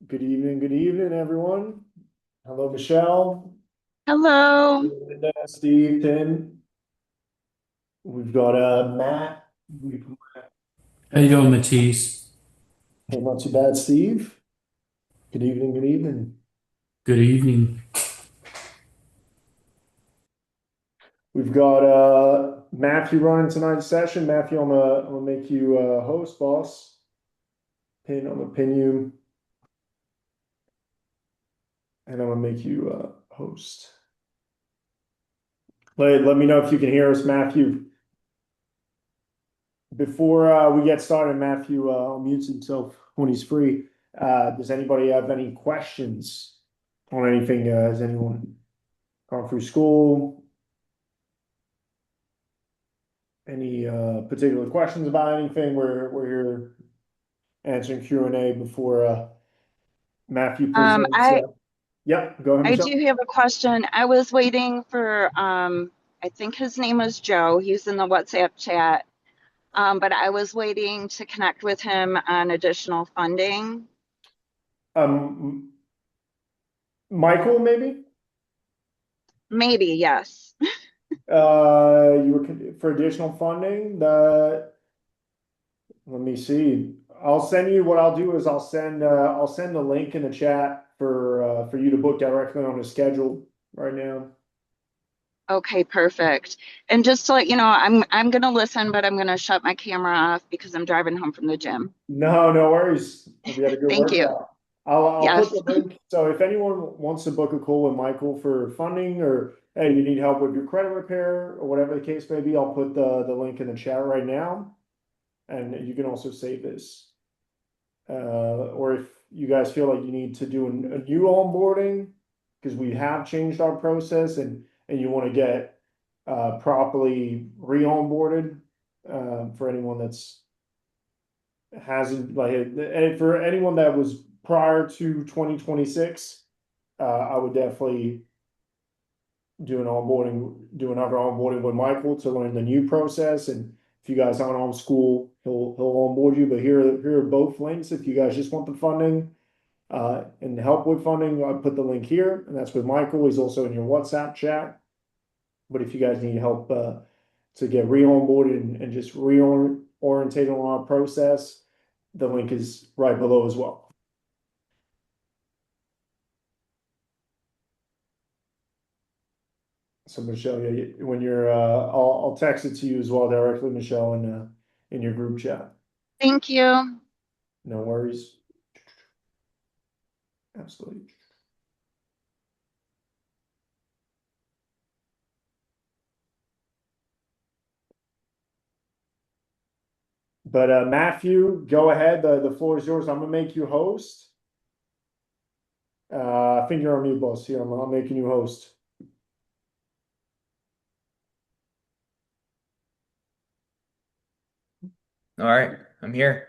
Good evening, everyone. Hello, Michelle, Hello. Linda, Steve, Tim. We've got Matt. We How you doing, Matisse? Hey, not too bad, Steve. Good evening, good evening. Good evening. We've got Matthew running tonight's session. Matthew, I'm gonna make you host, boss. I'm gonna pin you, and I'm gonna make you host. Let me know if you can hear us, Matthew. Before we get started, Matthew mutes himself when he's free. Does anybody have any questions on anything? Has anyone gone through school? Any particular questions about anything? We're here answering Q&A before Matthew Um, presents. I Yep, go ahead, I do Michelle. have a question. I was waiting for I think his name was Joe. He's in the WhatsApp chat. But I was waiting to connect with him on additional funding. Um, Michael, maybe? Maybe, yes. You were for additional funding. Let me see. I'll send you what I'll do is I'll send the link in the chat for you to book directly on the schedule right now. Okay, perfect. And just to let you know, I'm gonna listen, but I'm gonna shut my camera off because I'm driving home from the gym. No, no worries. Hope you had a good Thank you. workout. I'll put Yes. the link. So if anyone wants to book a call with Michael for funding or hey, you need help with your credit repair or whatever the case may be, I'll put the link in the chat right now. And you can also save this. Or if you guys feel like you need to do a new onboarding, because we have changed our process and you want to get properly re-onboarded for anyone that's hasn't like and for anyone that was prior to 2026, I would definitely do another onboarding with Michael to learn the new process. And if you guys aren't on school, he'll onboard you. But here are both links. If you guys just want the funding and help with funding, I put the link here, and that's with Michael. He's also in your WhatsApp chat. But if you guys need help to get re-onboarded and just reorientated on our process, the link is right below as well. So Michelle, yeah, when you're, I'll text it to you as well directly, Michelle, in your group chat. Thank you. No worries. Absolutely. But Matthew, go ahead. The floor is yours. I'm gonna make you host. I think you're on mute, boss. Here, I'm making you host. All right, I'm here.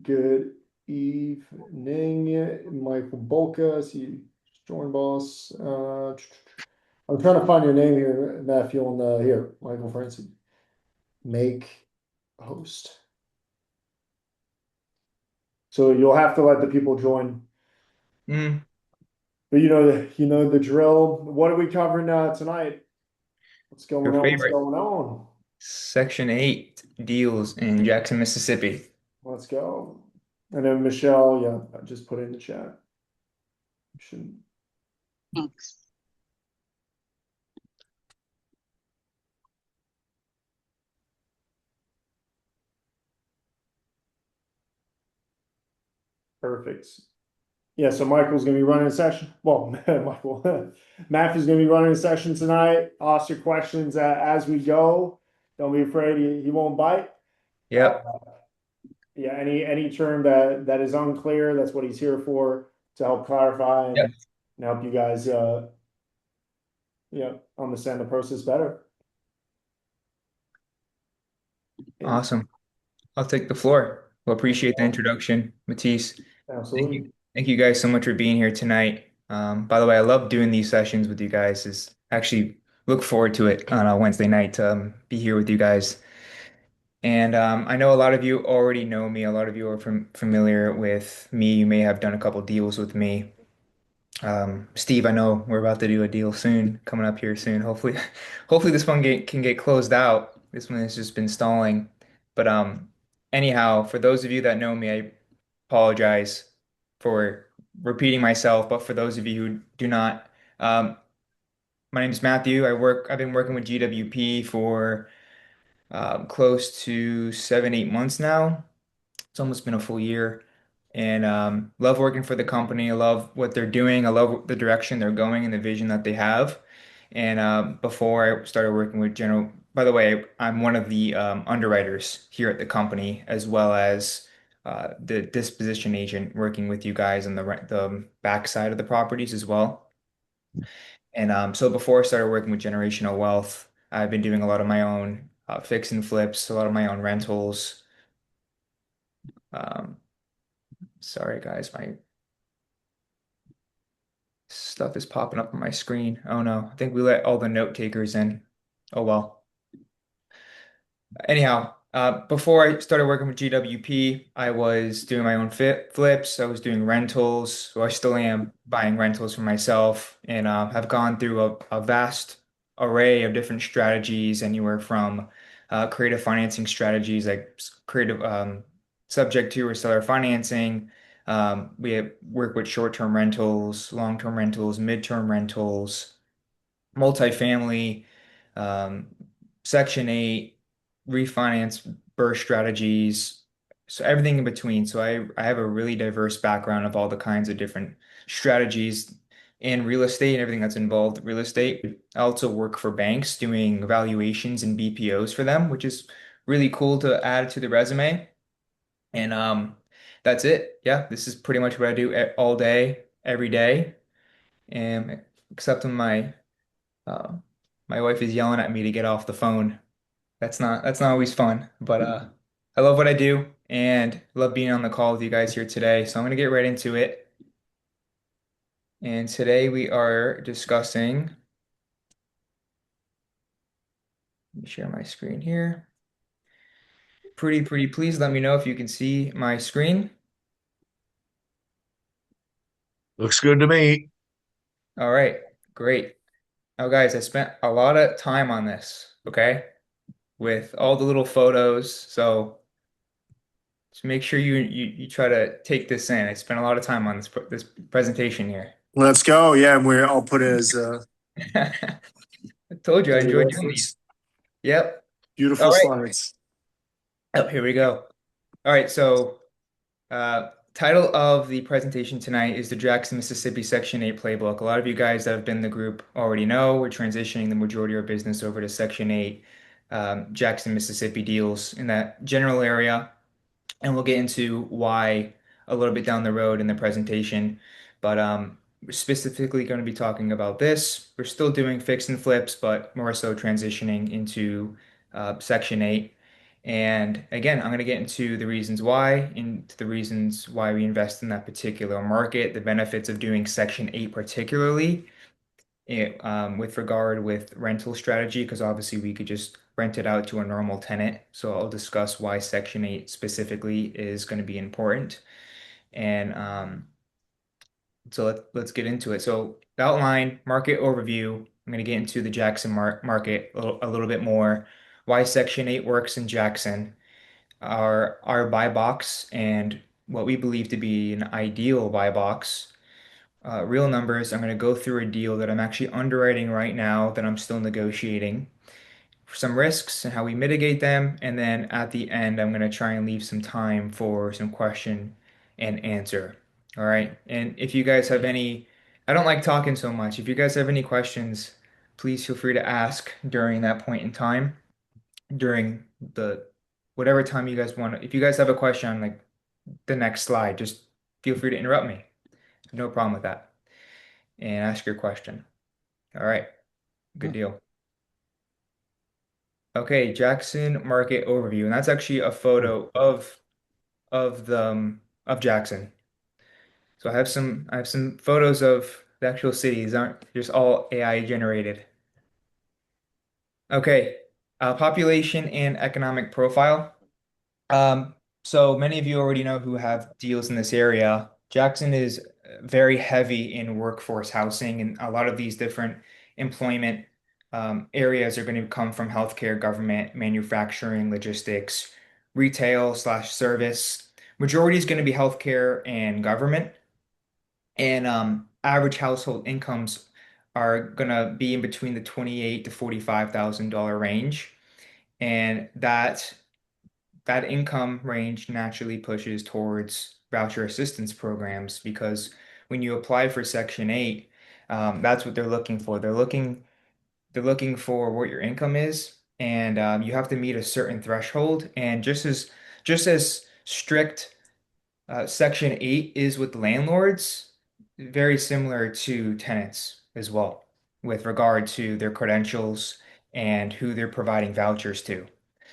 Good evening, Michael Bolka. See you join, boss. I'm trying to find your name here, Matthew. On the here, Michael Francis. Make host. So you'll have to let the people join. Mm, But you know the drill. What are we covering tonight? What's your going on? What's favorite going on? Section 8 deals in Jackson, Mississippi. Let's go. And then Michelle, yeah, I just put it in the chat. Should Thanks. perfect. Yeah, so Michael's gonna be running a session. Well, Michael, Matthew's gonna be running a session tonight. Ask your questions as we go. Don't be afraid. He won't bite. Uh, Yep, yeah, any term that is unclear, that's what he's here for to help clarify yep. and help you guys yeah, understand the process better. And Awesome. I'll take the floor. Well, appreciate the introduction, Matisse. Thank you. absolutely. Thank you guys so much for being here tonight. By the way, I love doing these sessions with you guys. Is actually look forward to it on a Wednesday night to be here with you guys. And I know a lot of you already know me. A lot of you are familiar with me. You may have done a couple deals with me. Steve, I know we're about to do a deal soon, coming up here soon. Hopefully, hopefully this one can get closed out. This one has just been stalling. But anyhow, for those of you that know me, I apologize for repeating myself. But for those of you who do not, my name is Matthew. I've been working with GWP for close to 7, 8 months now. It's almost been a full year. And love working for the company. I love what they're doing. I love the direction they're going and the vision that they have. And before I started working with General, by the way, I'm one of the underwriters here at the company, as well as the disposition agent working with you guys on the back side of the properties as well. And so before I started working with Generational Wealth, I've been doing a lot of my own fix and flips, a lot of my own rentals. Um, sorry, guys, my stuff is popping up on my screen. Oh no, I think we let all the note takers in. Oh well. Anyhow, before I started working with GWP, I was doing my own flips. I was doing rentals. So I still am buying rentals for myself, and have gone through a vast array of different strategies, anywhere from creative financing strategies like creative subject to or seller financing. Work with short-term rentals, long-term rentals, mid-term rentals, multifamily, um, Section 8, refinance burst strategies, so everything in between. So I have a really diverse background of all the kinds of different strategies in real estate and everything that's involved in real estate. I also work for banks doing valuations and BPOs for them, which is really cool to add to the resume. And that's it. Yeah, this is pretty much what I do all day, every day. And except when uh, my wife is yelling at me to get off the phone. That's not always fun, but I love what I do and love being on the call with you guys here today. So I'm gonna get right into it. And today we are discussing, let me share my screen here. Pretty please let me know if you can see my screen. Looks good to me. All right, great. Now guys, I spent a lot of time on this, okay? With all the little photos. So just make sure you try to take this in. I spent a lot of time on this presentation here. Let's go. Yeah, and I'll put it I told you I as a enjoyed doing these. reference. Yep. All Beautiful right. slides. Oh, here we go. All right. So, title of the presentation tonight is the Jackson, Mississippi Section 8 Playbook. A lot of you guys that have been in the group already know we're transitioning the majority of our business over to Section 8, Jackson, Mississippi deals in that general area. And we'll get into why a little bit down the road in the presentation. But we're specifically going to be talking about this. We're still doing fix and flips, but more so transitioning into Section 8. And again, I'm going to get into the reasons why, into the reasons why we invest in that particular market, the benefits of doing Section 8 particularly, with regard with rental strategy, because obviously we could just rent it out to a normal tenant. So I'll discuss why Section 8 specifically is going to be important. And so let's get into it. So the outline, market overview. I'm going to get into the Jackson market a little bit more, why Section 8 works in Jackson, our buy box, and what we believe to be an ideal buy box. Real numbers, I'm going to go through a deal that I'm actually underwriting right now that I'm still negotiating. Some risks and how we mitigate them. And then at the end, I'm going to try and leave some time for some question and answer. All right. And if you guys have any, I don't like talking so much. If you guys have any questions, please feel free to ask during that point in time, during the whatever time you guys want. If you guys have a question on like the next slide, just feel free to interrupt me. No problem with that. And ask your question. All right. Good deal. Okay, Jackson market overview, and that's actually a photo of the of Jackson. So I have some photos of the actual cities, aren't just all AI generated. Okay, Population and economic profile. Um, so many of you already know who have deals in this area. Jackson is very heavy in workforce housing, and a lot of these different employment areas are going to come from healthcare, government, manufacturing, logistics, retail slash service. Majority is going to be healthcare and government, and average household incomes are going to be in between the 28 to $45,000 range, and that income range naturally pushes towards voucher assistance programs because when you apply for Section 8, that's what they're looking for. They're looking for what your income is, and you have to meet a certain threshold. And just as strict Section 8 is with landlords, very similar to tenants as well, with regard to their credentials and who they're providing vouchers to.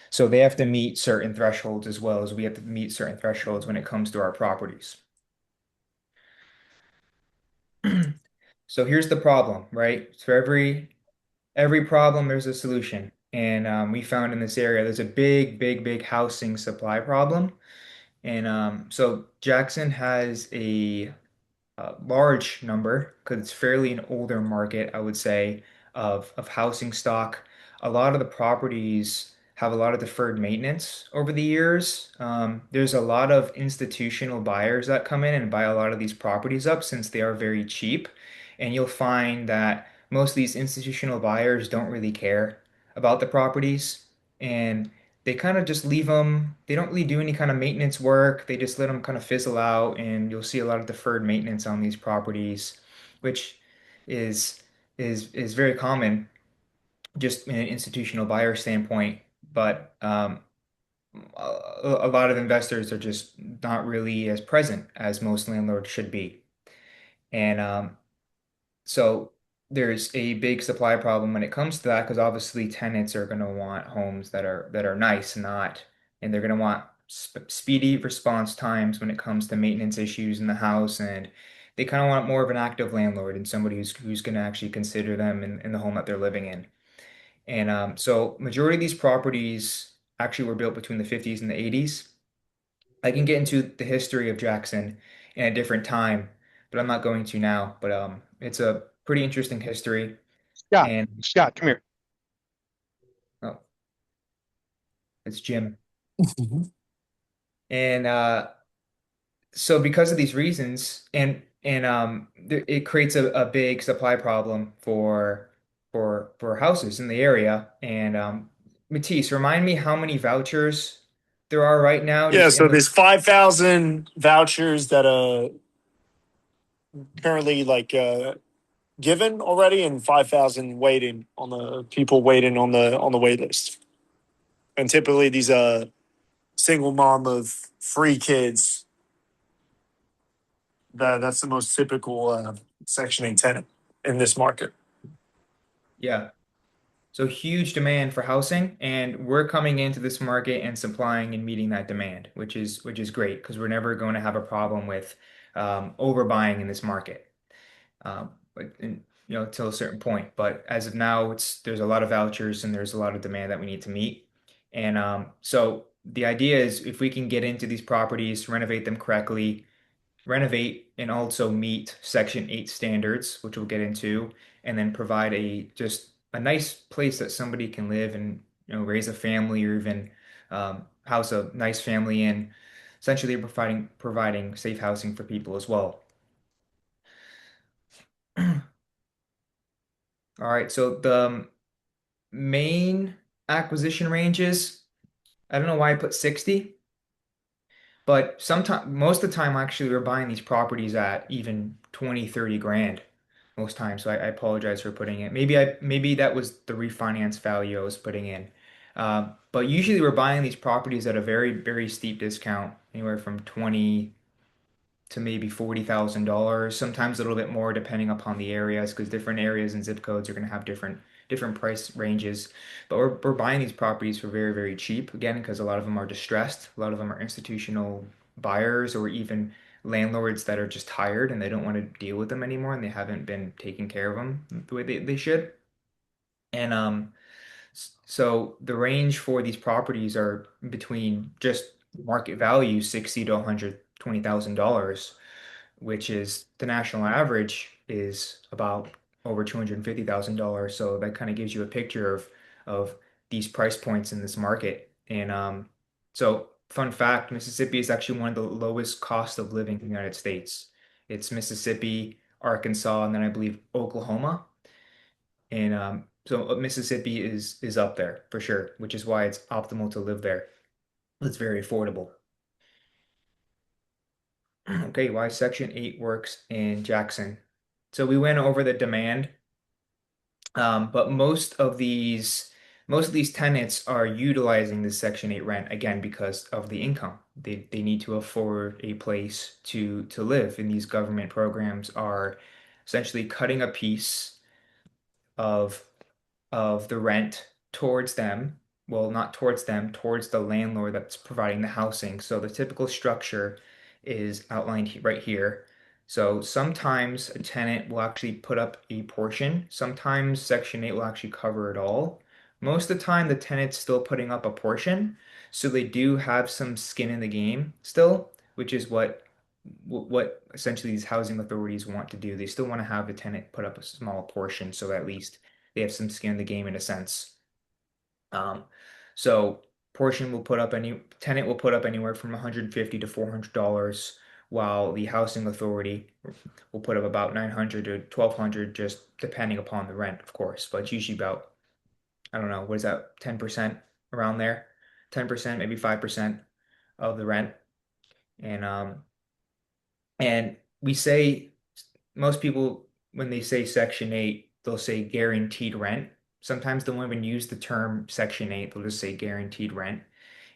So they have to meet certain thresholds as well as we have to meet certain thresholds when it comes to our properties. So here's the problem, right? For every problem, there's a solution. And we found in this area, there's a big, big, big housing supply problem. And so Jackson has a large number because it's fairly an older market, I would say, of housing stock. A lot of the properties have a lot of deferred maintenance over the years. There's a lot of institutional buyers that come in and buy a lot of these properties up since they are very cheap. And you'll find that most of these institutional buyers don't really care about the properties. And they kind of just leave them. They don't really do any kind of maintenance work. They just let them kind of fizzle out, and you'll see a lot of deferred maintenance on these properties, which is is very common just in an institutional buyer standpoint. But a lot of investors are just not really as present as most landlords should be. And so there's a big supply problem when it comes to that because obviously tenants are going to want homes that are nice, not, and they're going to want speedy response times when it comes to maintenance issues in the house, and they kind of want more of an active landlord and somebody who's going to actually consider them in the home that they're living in. And so majority of these properties actually were built between the 50s and the 80s. I can get into the history of Jackson in a different time, but I'm not going to now. But it's a pretty interesting history. Scott, And Scott, come here. oh, it's Jim. And so because of these reasons, it creates a big supply problem for houses in the area. And Matisse, remind me how many vouchers there are right now Yeah, just in so the. there's 5,000 vouchers that currently given already, and 5,000 waiting on the people waiting on the wait list. And typically these single mom of 3 kids, that's the most typical Section 8 tenant in this market. Yeah. So huge demand for housing, and we're coming into this market and supplying and meeting that demand, which is great because we're never going to have a problem with overbuying in this market. Till a certain point. But as of now, there's a lot of vouchers and there's a lot of demand that we need to meet. And so the idea is if we can get into these properties, renovate them correctly, renovate and also meet Section 8 standards, which we'll get into, and then provide just a nice place that somebody can live and raise a family or even house a nice family in. Essentially, providing safe housing for people as well. All right, so the main acquisition ranges, I don't know why I put 60, but most of the time actually we're buying these properties at even 20, 30 grand most times. So I apologize for putting it. Maybe that was the refinance value I was putting in. But usually we're buying these properties at a very, very steep discount, anywhere from 20 to maybe $40,000, sometimes a little bit more depending upon the areas, because different areas and zip codes are going to have different price ranges. But we're buying these properties for very, very cheap, again, because a lot of them are distressed. A lot of them are institutional buyers or even landlords that are just tired and they don't want to deal with them anymore and they haven't been taking care of them the way they should. And So the range for these properties are between just market value 60 to $120,000, which is the national average is about over $250,000. So that kind of gives you a picture of these price points in this market. And so fun fact, Mississippi is actually one of the lowest cost of living in the United States. It's Mississippi, Arkansas, and then I believe Oklahoma. And so Mississippi is up there for sure, which is why it's optimal to live there. It's very affordable. Okay, why Section 8 works in Jackson. So we went over the demand, but most of these tenants are utilizing the Section 8 rent again because of the income. They need to afford a place to live, and these government programs are essentially cutting a piece of the rent towards them. Well, not towards them, towards the landlord that's providing the housing. So the typical structure is outlined right here. So sometimes a tenant will actually put up a portion. Sometimes Section 8 will actually cover it all. Most of the time, the tenant's still putting up a portion. So they do have some skin in the game still, which is what essentially these housing authorities want to do. They still want to have the tenant put up a small portion, so at least they have some skin in the game in a sense. Um, so portion will put up any tenant will put up anywhere from $150 to $400, while the housing authority will put up about $900 to $1,200, just depending upon the rent, of course. But it's usually about, I don't know, what is that, 10% around there? 10%, maybe 5% of the rent. And we say most people, when they say Section 8, they'll say guaranteed rent. Sometimes they won't even use the term Section 8, they'll just say guaranteed rent.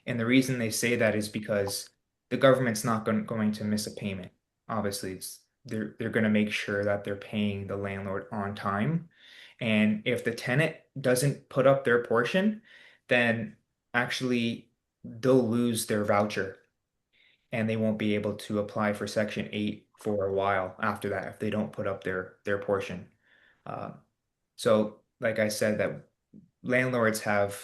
And the reason they say that is because the government's not going to miss a payment. Obviously, they're going to make sure that they're paying the landlord on time. And if the tenant doesn't put up their portion, then actually they'll lose their voucher and they won't be able to apply for Section 8 for a while after that if they don't put up their portion. Uh, so, like I said, that landlords have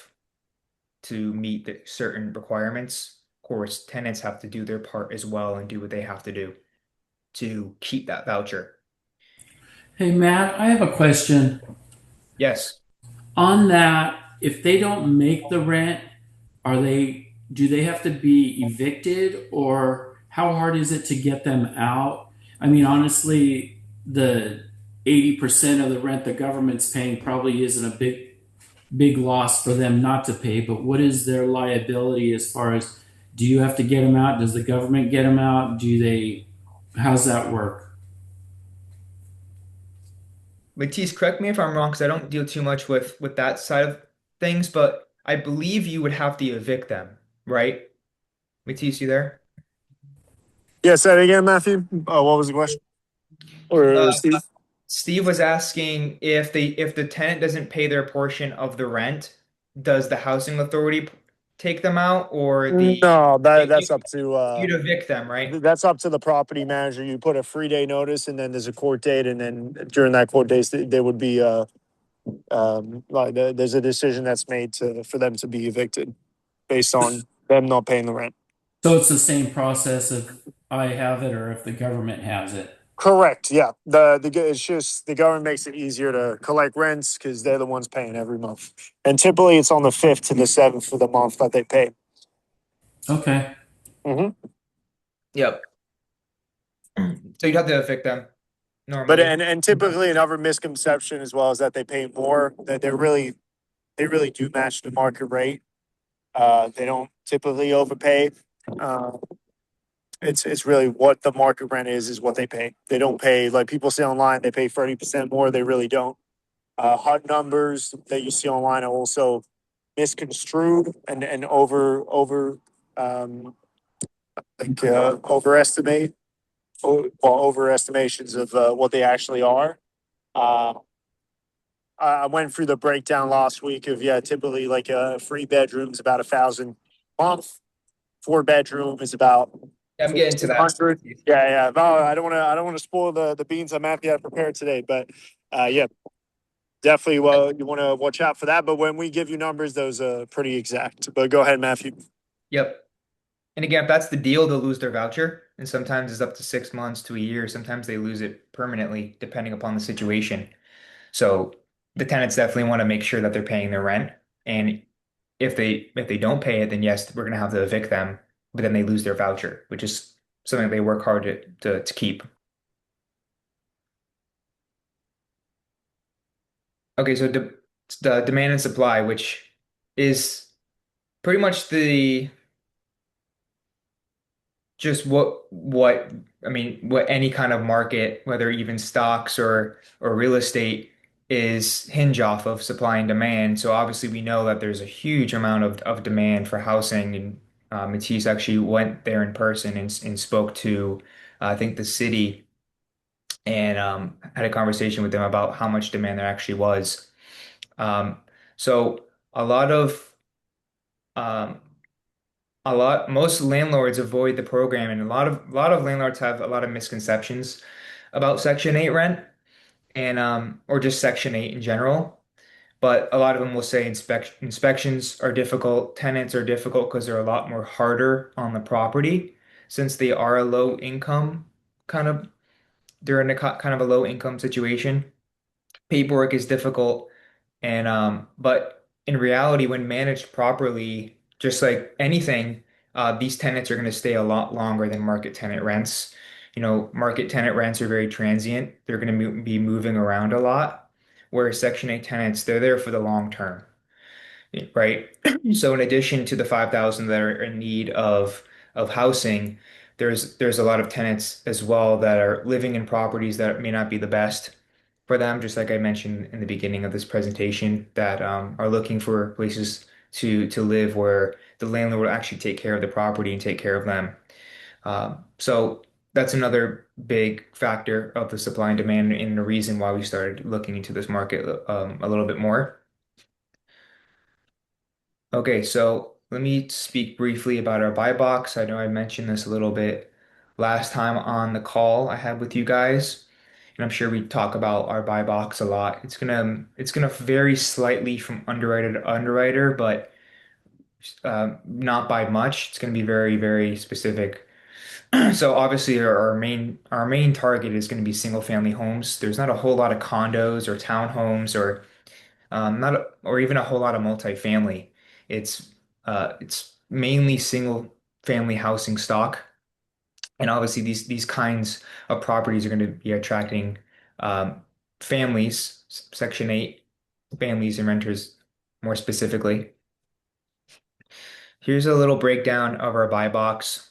to meet certain requirements. Of course, tenants have to do their part as well and do what they have to do to keep that voucher. Hey, Matt, I have a question. Yes. On that, if they don't make the rent, do they have to be evicted, or how hard is it to get them out? I mean, honestly, the 80% of the rent the government's paying probably isn't a big loss for them not to pay, but what is their liability as far as, do you have to get them out? Does the government get them out? How's that work? Matisse, correct me if I'm wrong, because I don't deal too much with that side of things, but I believe you would have to evict them, right? Matisse, you there? Yeah, say it again, Matthew. What was the question? Or Uh, Steve? Steve was asking if the tenant doesn't pay their portion of the rent, does the housing authority take them out, or No, that's you, up to you'd evict them, right? that's up to the property manager. You put a 3-day notice, and then there's a court date, and then during that court date, there would be there's a decision that's made for them to be evicted based on them not paying the rent. So it's the same process if I have it or if the government has it. Correct. Yeah. It's just the government makes it easier to collect rents because they're the ones paying every month, and typically it's on the 5th to the 7th of the month that they pay. Okay. hmm Yep. So you'd have to evict them But normally. and typically another misconception as well is that they pay more. That they really do match the market rate. They don't typically overpay. Uh, it's really what the market rent is what they pay. They don't pay like people say online. They pay 30% more. They really don't. HUD numbers that you see online are also misconstrued and um, overestimate or overestimations of what they actually are. Uh, I went through the breakdown last week of typically like a 3 bedroom is about 1,000 a month. 4 bedroom is about I'm getting to that. 1,500. Yeah. No, I don't want to spoil the beans I'm happy I prepared today, but yeah. definitely, you want to watch out for that. But when we give you numbers, those are pretty exact. But go ahead, Matthew. Yep. And again, if that's the deal, they'll lose their voucher. And sometimes it's up to 6 months to a year. Sometimes they lose it permanently, depending upon the situation. So the tenants definitely want to make sure that they're paying their rent. And if they don't pay it, then yes, we're gonna have to evict them, but then they lose their voucher, which is something they work hard to keep. Okay, so the demand and supply, which is pretty much the just what I mean, what any kind of market, whether even stocks or real estate, is hinge off of supply and demand. So obviously we know that there's a huge amount of demand for housing, and Matisse actually went there in person and spoke to I think the city and had a conversation with them about how much demand there actually was. Um, so a lot of um, most landlords avoid the program, and a lot of landlords have a lot of misconceptions about Section 8 rent and or just Section 8 in general. But a lot of them will say inspections are difficult, tenants are difficult because they're a lot more harder on the property since they are a low income kind of they're in a kind of a low income situation. Paperwork is difficult. And but in reality, when managed properly, just like anything, these tenants are going to stay a lot longer than market tenant rents. Market tenant rents are very transient. They're going to be moving around a lot, whereas Section 8 tenants, they're there for the long term, right? So in addition to the 5,000 that are in need of housing, there's a lot of tenants as well that are living in properties that may not be the best for them, just like I mentioned in the beginning of this presentation, that are looking for places to live where the landlord will actually take care of the property and take care of them. So that's another big factor of the supply and demand and the reason why we started looking into this market a little bit more. Okay, so let me speak briefly about our buy box. I know I mentioned this a little bit last time on the call I had with you guys, and I'm sure we talk about our buy box a lot. It's gonna vary slightly from underwriter to underwriter, but not by much. It's gonna be very, very specific. So obviously our main target is going to be single family homes. There's not a whole lot of condos or townhomes or not or even a whole lot of multifamily. It's mainly single family housing stock, and obviously these kinds of properties are going to be attracting um, families, Section 8 families and renters more specifically. Here's a little breakdown of our buy box.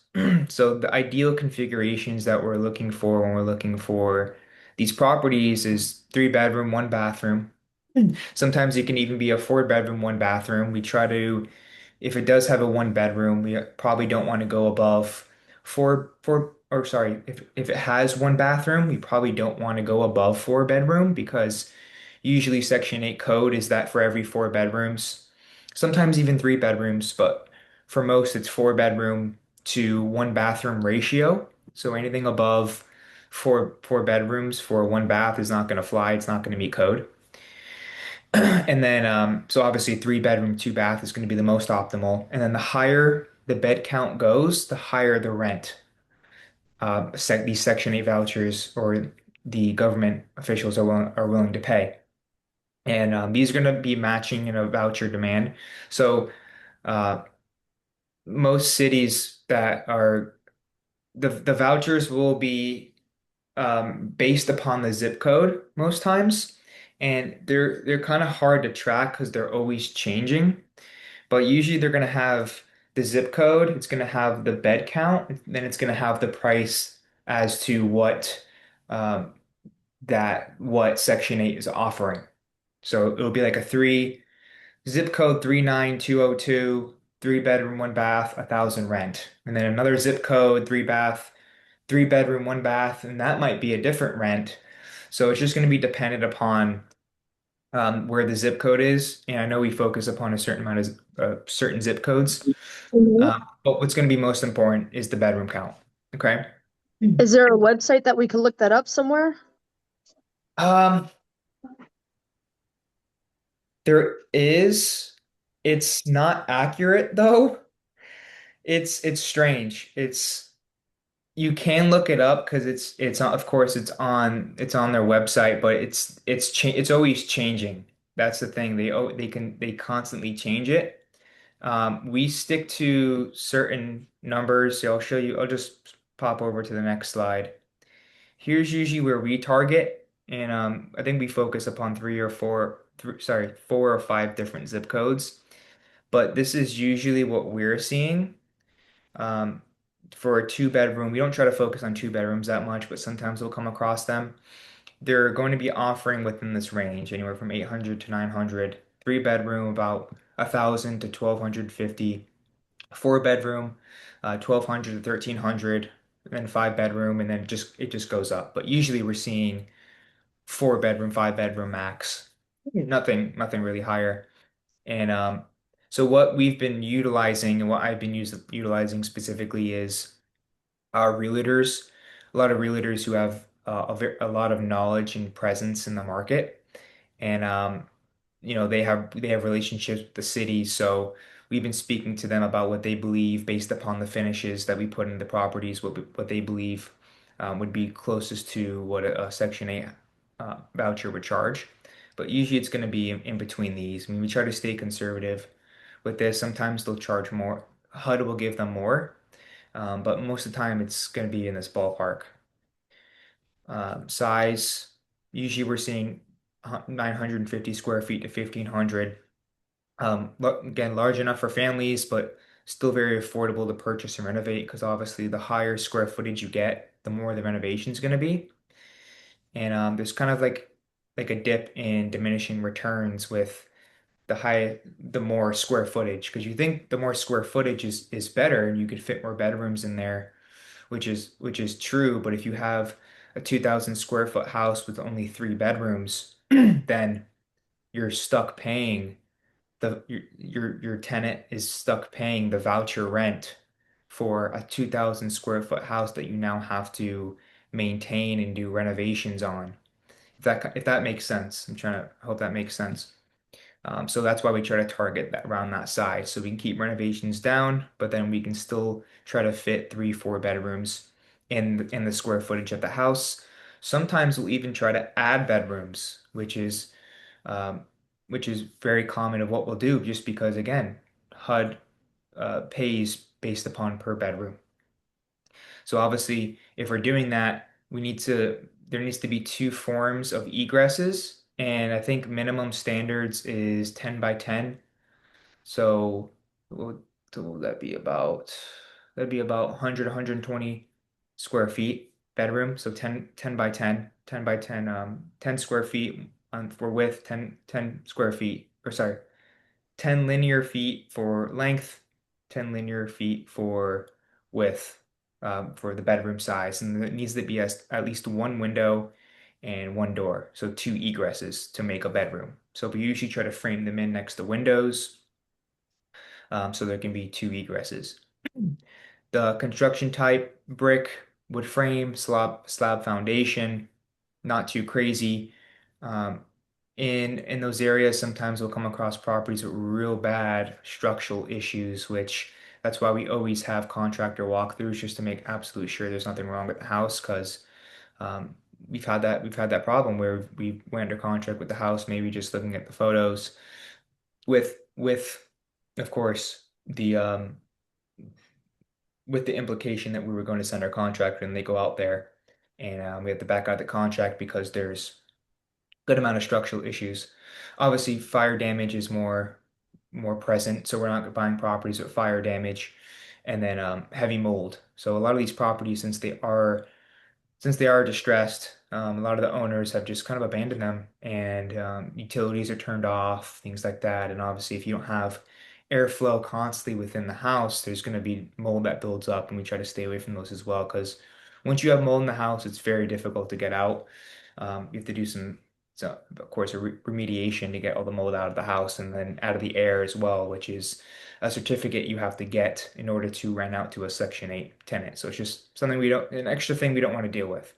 So the ideal configurations that we're looking for when we're looking for these properties is 3 bedroom, 1 bathroom. Sometimes it can even be a 4 bedroom, 1 bathroom. If it does have a 1 bedroom, we probably don't want to go above or sorry, if it has 1 bathroom, we probably don't want to go above 4 bedroom because usually Section 8 code is that for every 4 bedrooms, sometimes even 3 bedrooms, but for most it's 4 bedroom to 1 bathroom ratio. So anything above four bedrooms for 1 bath is not going to fly. It's not going to meet code. And then, so obviously 3 bedroom, 2 bath is going to be the most optimal. And then the higher the bed count goes, the higher the rent. These Section 8 vouchers or the government officials are willing to pay. And these are going to be matching in a voucher demand. So uh, most cities that are the vouchers will be based upon the zip code most times, and they're kind of hard to track because they're always changing. But usually they're going to have the zip code, it's going to have the bed count, and then it's going to have the price as to um, what Section 8 is offering. So it'll be like a three zip code 39202, 3 bedroom, 1 bath, 1,000 rent. And then another zip code, 3 bath, 3 bedroom, 1 bath, and that might be a different rent. So it's just going to be dependent upon where the zip code is. And I know we focus upon a certain amount of certain zip codes, but what's going to be most important is the bedroom count. Okay. Is there a website that we could look that up somewhere? Um, There is, it's not accurate though. It's strange. It's you can look it up because of course it's on their website, but it's always changing. That's the thing. They constantly change it. We stick to certain numbers. So I'll show you. I'll just pop over to the next slide. Here's usually where we target, and I think we focus upon four or five different zip codes. But this is usually what we're seeing. Um, for a two bedroom, we don't try to focus on two bedrooms that much, but sometimes we'll come across them. They're going to be offering within this range, anywhere from 800 to 900. Three bedroom, about 1,000 to 1,250. Four bedroom, 1,200 to 1,300. And then five bedroom, and then it just goes up. But usually we're seeing four bedroom, five bedroom max. Nothing really higher. And so what we've been utilizing and what I've been utilizing specifically is our realtors, a lot of realtors who have a lot of knowledge and presence in the market. And they have relationships with the city, so we've been speaking to them about what they believe based upon the finishes that we put in the properties, what they believe would be closest to what a Section 8 voucher would charge. But usually it's going to be in between these. I mean, we try to stay conservative with this. Sometimes they'll charge more. HUD will give them more, but most of the time it's going to be in this ballpark. Size, usually we're seeing 950 square feet to 1,500. Again, large enough for families, but still very affordable to purchase and renovate because obviously the higher square footage you get, the more the renovation is going to be. And there's kind of like a dip in diminishing returns with the more square footage because you think the more square footage is better and you could fit more bedrooms in there, which is true. But if you have a 2,000 square foot house with only three bedrooms, then you're stuck paying your tenant is stuck paying the voucher rent for a 2,000 square foot house that you now have to maintain and do renovations on. If that makes sense, I hope that makes sense. So that's why we try to target that around that size so we can keep renovations down, but then we can still try to fit three, four bedrooms in the square footage of the house. Sometimes we'll even try to add bedrooms, um, which is very common of what we'll do, just because again, HUD pays based upon per bedroom. So obviously, if we're doing that, there needs to be two forms of egresses, and I think minimum standards is 10 by 10. So what so what would that be about? That'd be about 100, 120 square feet bedroom. So 10 by 10, 10 by 10, 10 square feet for width, 10 square feet, or sorry, 10 linear feet for length, 10 linear feet for width for the bedroom size. And it needs to be at least one window and one door. So two egresses to make a bedroom. So we usually try to frame them in next to windows so there can be two egresses. The construction type, brick, wood frame, slab foundation, not too crazy. Um, in those areas, sometimes we'll come across properties with real bad structural issues, which that's why we always have contractor walkthroughs just to make absolute sure there's nothing wrong with the house because um, we've had that problem where we went under contract with the house, maybe just looking at the photos with of course with the implication that we were going to send our contractor and they go out there and we have to back out the contract because there's good amount of structural issues. Obviously, fire damage is more present, so we're not buying properties with fire damage, and then heavy mold. So a lot of these properties, since they are distressed, a lot of the owners have just kind of abandoned them, and utilities are turned off, things like that. And obviously, if you don't have airflow constantly within the house, there's going to be mold that builds up, and we try to stay away from those as well. Because once you have mold in the house, it's very difficult to get out. You have to do so of course, a remediation to get all the mold out of the house and then out of the air as well, which is a certificate you have to get in order to rent out to a Section 8 tenant. So it's just an extra thing we don't want to deal with.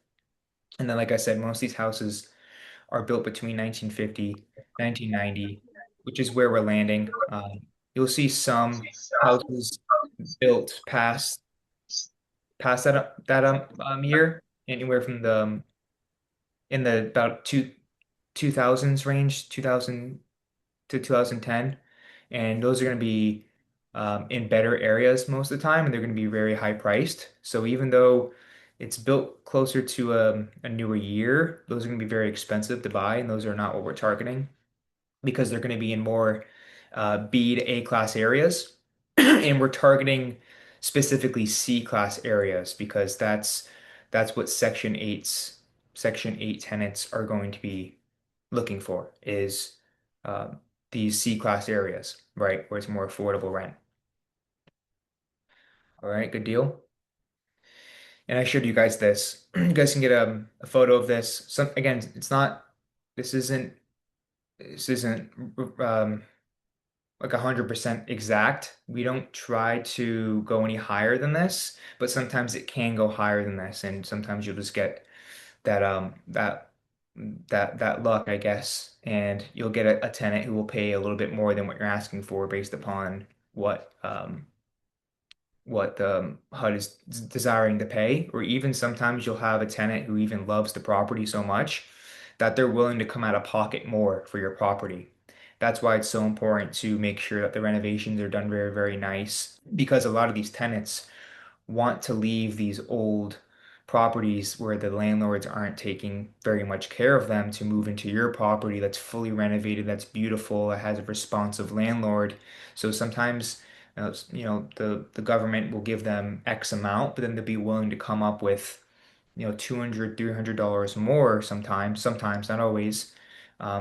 And then, like I said, most of these houses are built between 1950, 1990, which is where we're landing. You'll see some houses built past that year, anywhere from the in the about 2000s range, 2000 to 2010, and those are going to be in better areas most of the time, and they're going to be very high priced. So even though it's built closer to a newer year, those are going to be very expensive to buy, and those are not what we're targeting because they're going to be in more B to A class areas, and we're targeting specifically C class areas because that's what Section 8 tenants are going to be looking for is uh, these C class areas, right, where it's more affordable rent. All right, good deal. And I showed you guys this. You guys can get a photo of this. Some again, it's not. This isn't. This isn't like 100% exact. We don't try to go any higher than this, but sometimes it can go higher than this, and sometimes you'll just get that that luck, I guess, and you'll get a tenant who will pay a little bit more than what you're asking for based upon what the HUD is desiring to pay, or even sometimes you'll have a tenant who even loves the property so much that they're willing to come out of pocket more for your property. That's why it's so important to make sure that the renovations are done very, very nice because a lot of these tenants want to leave these old properties where the landlords aren't taking very much care of them to move into your property that's fully renovated, that's beautiful, that has a responsive landlord. So sometimes, the government will give them X amount, but then they'll be willing to come up with, $200, $300 more sometimes, not always,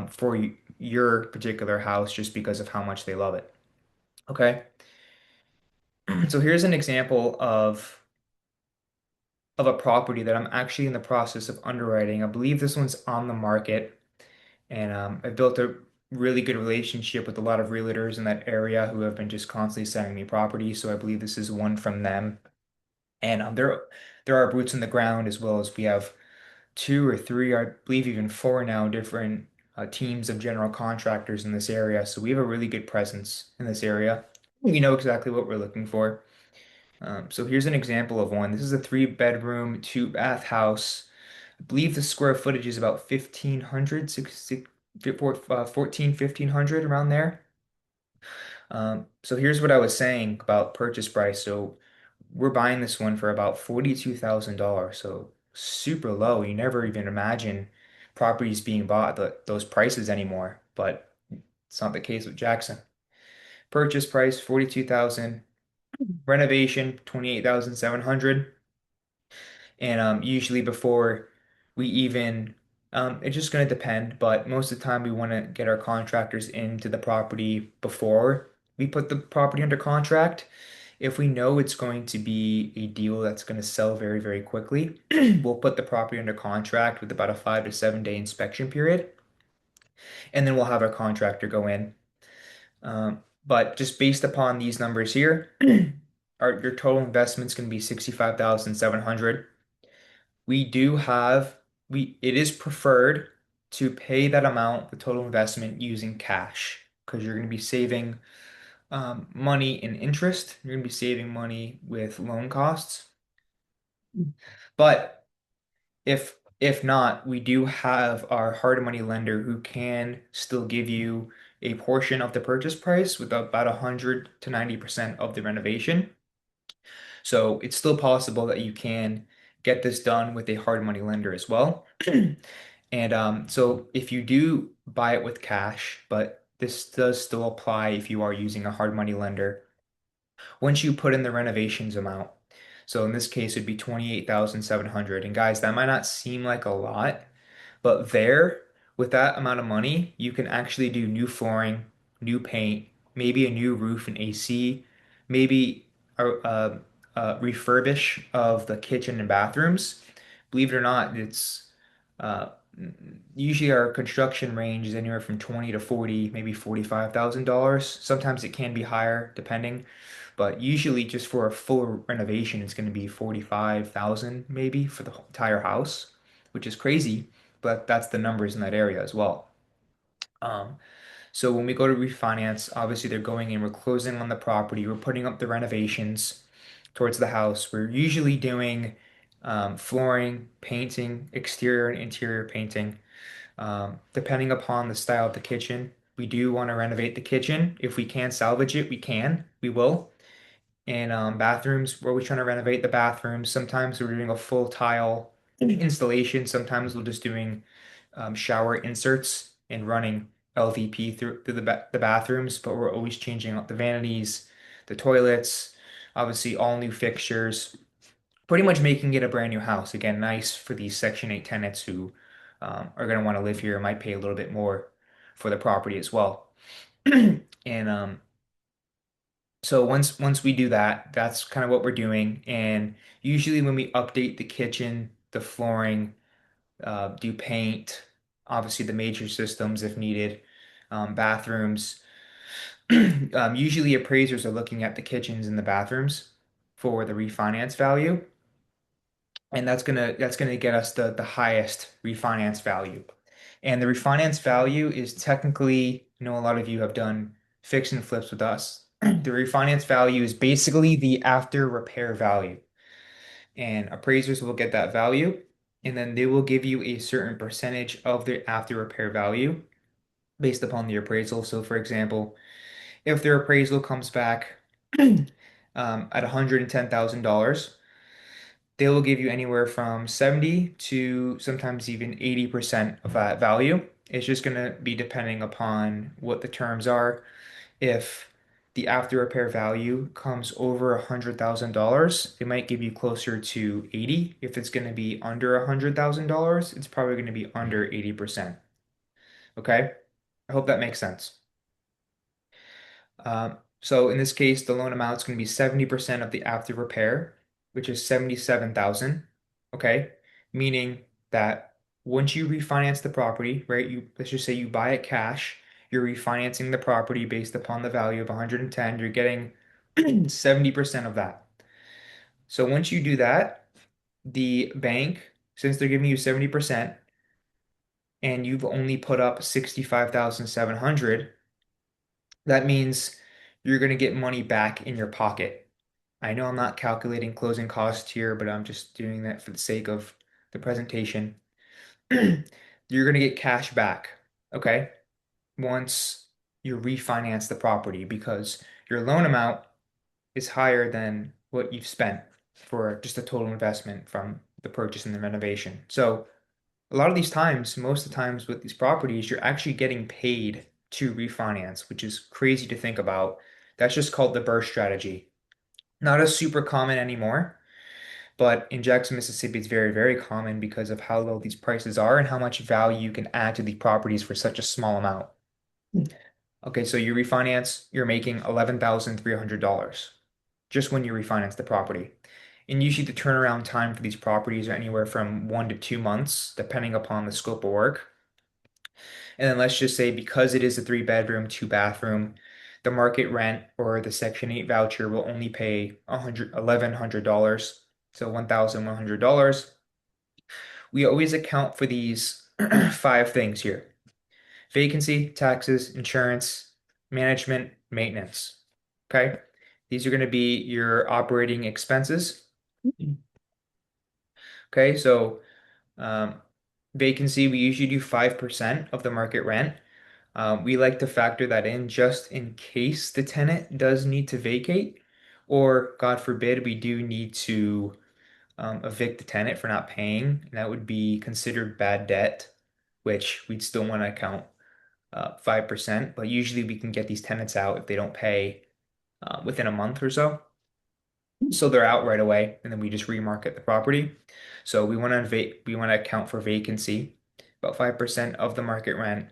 for your particular house just because of how much they love it. Okay. So here's an example of a property that I'm actually in the process of underwriting. I believe this one's on the market, and I've built a really good relationship with a lot of realtors in that area who have been just constantly sending me property. So I believe this is one from them. And there are boots on the ground as well as we have two or three, I believe even four now different teams of general contractors in this area. So we have a really good presence in this area. We know exactly what we're looking for. So here's an example of one. This is a 3 bedroom, 2 bath house. I believe the square footage is about 1,500, 14, 1,500 around there. So here's what I was saying about purchase price. So we're buying this one for about $42,000. So super low. You never even imagine properties being bought at those prices anymore, but it's not the case with Jackson. Purchase price 42,000, renovation 28,700. And usually before we even, it's just going to depend, but most of the time we want to get our contractors into the property before we put the property under contract. If we know it's going to be a deal that's going to sell very, very quickly, we'll put the property under contract with about a 5 to 7 day inspection period, and then we'll have our contractor go in. But just based upon these numbers here, your total investment is going to be 65,700. We do have it is preferred to pay that amount, the total investment, using cash because you're going to be saving money in interest. You're going to be saving money with loan costs. But if not, we do have our hard money lender who can still give you a portion of the purchase price with about 100 to 90% of the renovation. So it's still possible that you can get this done with a hard money lender as well. And so if you do buy it with cash, but this does still apply if you are using a hard money lender, once you put in the renovations amount, so in this case it'd be 28,700. And guys, that might not seem like a lot, but there, with that amount of money, you can actually do new flooring, new paint, maybe a new roof and AC, maybe a refurbish of the kitchen and bathrooms. Believe it or not, it's uh, usually our construction range is anywhere from 20 to 40, maybe $45,000. Sometimes it can be higher depending, but usually just for a full renovation, it's going to be 45,000 maybe for the entire house, which is crazy, but that's the numbers in that area as well. Um, So when we go to refinance, obviously they're going in, we're closing on the property, we're putting up the renovations towards the house. We're usually doing flooring, painting, exterior and interior painting. Depending upon the style of the kitchen, we do want to renovate the kitchen. If we can salvage it, we can, we will. And bathrooms, we're always trying to renovate the bathrooms. Sometimes we're doing a full tile installation. Sometimes we're just doing shower inserts and running LVP through the bathrooms, but we're always changing out the vanities, the toilets, obviously all new fixtures, pretty much making it a brand new house. Again, nice for these Section 8 tenants who are going to want to live here and might pay a little bit more for the property as well. And so once we do that, that's kind of what we're doing. And usually when we update the kitchen, the flooring, do paint, obviously the major systems if needed, bathrooms. Usually appraisers are looking at the kitchens and the bathrooms for the refinance value, and that's gonna get us the highest refinance value. And the refinance value is technically, I know a lot of you have done fix and flips with us. The refinance value is basically the after repair value, and appraisers will get that value, and then they will give you a certain percentage of the after repair value based upon the appraisal. So, for example, if their appraisal comes back at $110,000, they will give you anywhere from 70 to sometimes even 80% of that value. It's just going to be depending upon what the terms are. If the after repair value comes over $100,000, it might give you closer to 80. If it's going to be under $100,000, it's probably going to be under 80%. Okay? I hope that makes sense. So in this case, the loan amount is going to be 70% of the after repair, which is 77,000. Okay? Meaning that once you refinance the property, right? Let's just say you buy it cash, you're refinancing the property based upon the value of 110, you're getting 70% of that. So once you do that, the bank, since they're giving you 70% and you've only put up 65,700, that means you're going to get money back in your pocket. I know I'm not calculating closing costs here, but I'm just doing that for the sake of the presentation. You're going to get cash back, okay? Once you refinance the property because your loan amount is higher than what you've spent for just a total investment from the purchase and the renovation. So a lot of these times, most of the times with these properties, you're actually getting paid to refinance, which is crazy to think about. That's just called the burst strategy. Not as super common anymore, but in Jackson, Mississippi, it's very, very common because of how low these prices are and how much value you can add to these properties for such a small amount. Okay, so you refinance, you're making $11,300 just when you refinance the property. And usually the turnaround time for these properties are anywhere from 1 to 2 months, depending upon the scope of work. And then let's just say because it is a 3 bedroom, 2 bathroom, the market rent or the Section 8 voucher will only pay $1,100, so $1,100. We always account for these five things here: vacancy, taxes, insurance, management, maintenance. Okay. These are going to be your operating expenses. Okay. So, um, vacancy, we usually do 5% of the market rent. We like to factor that in just in case the tenant does need to vacate, or God forbid, we do need to evict the tenant for not paying. And that would be considered bad debt, which we'd still want to account 5%, but usually we can get these tenants out if they don't pay within a month or so. So they're out right away, and then we just remarket the property. So we want to account for vacancy, about 5% of the market rent.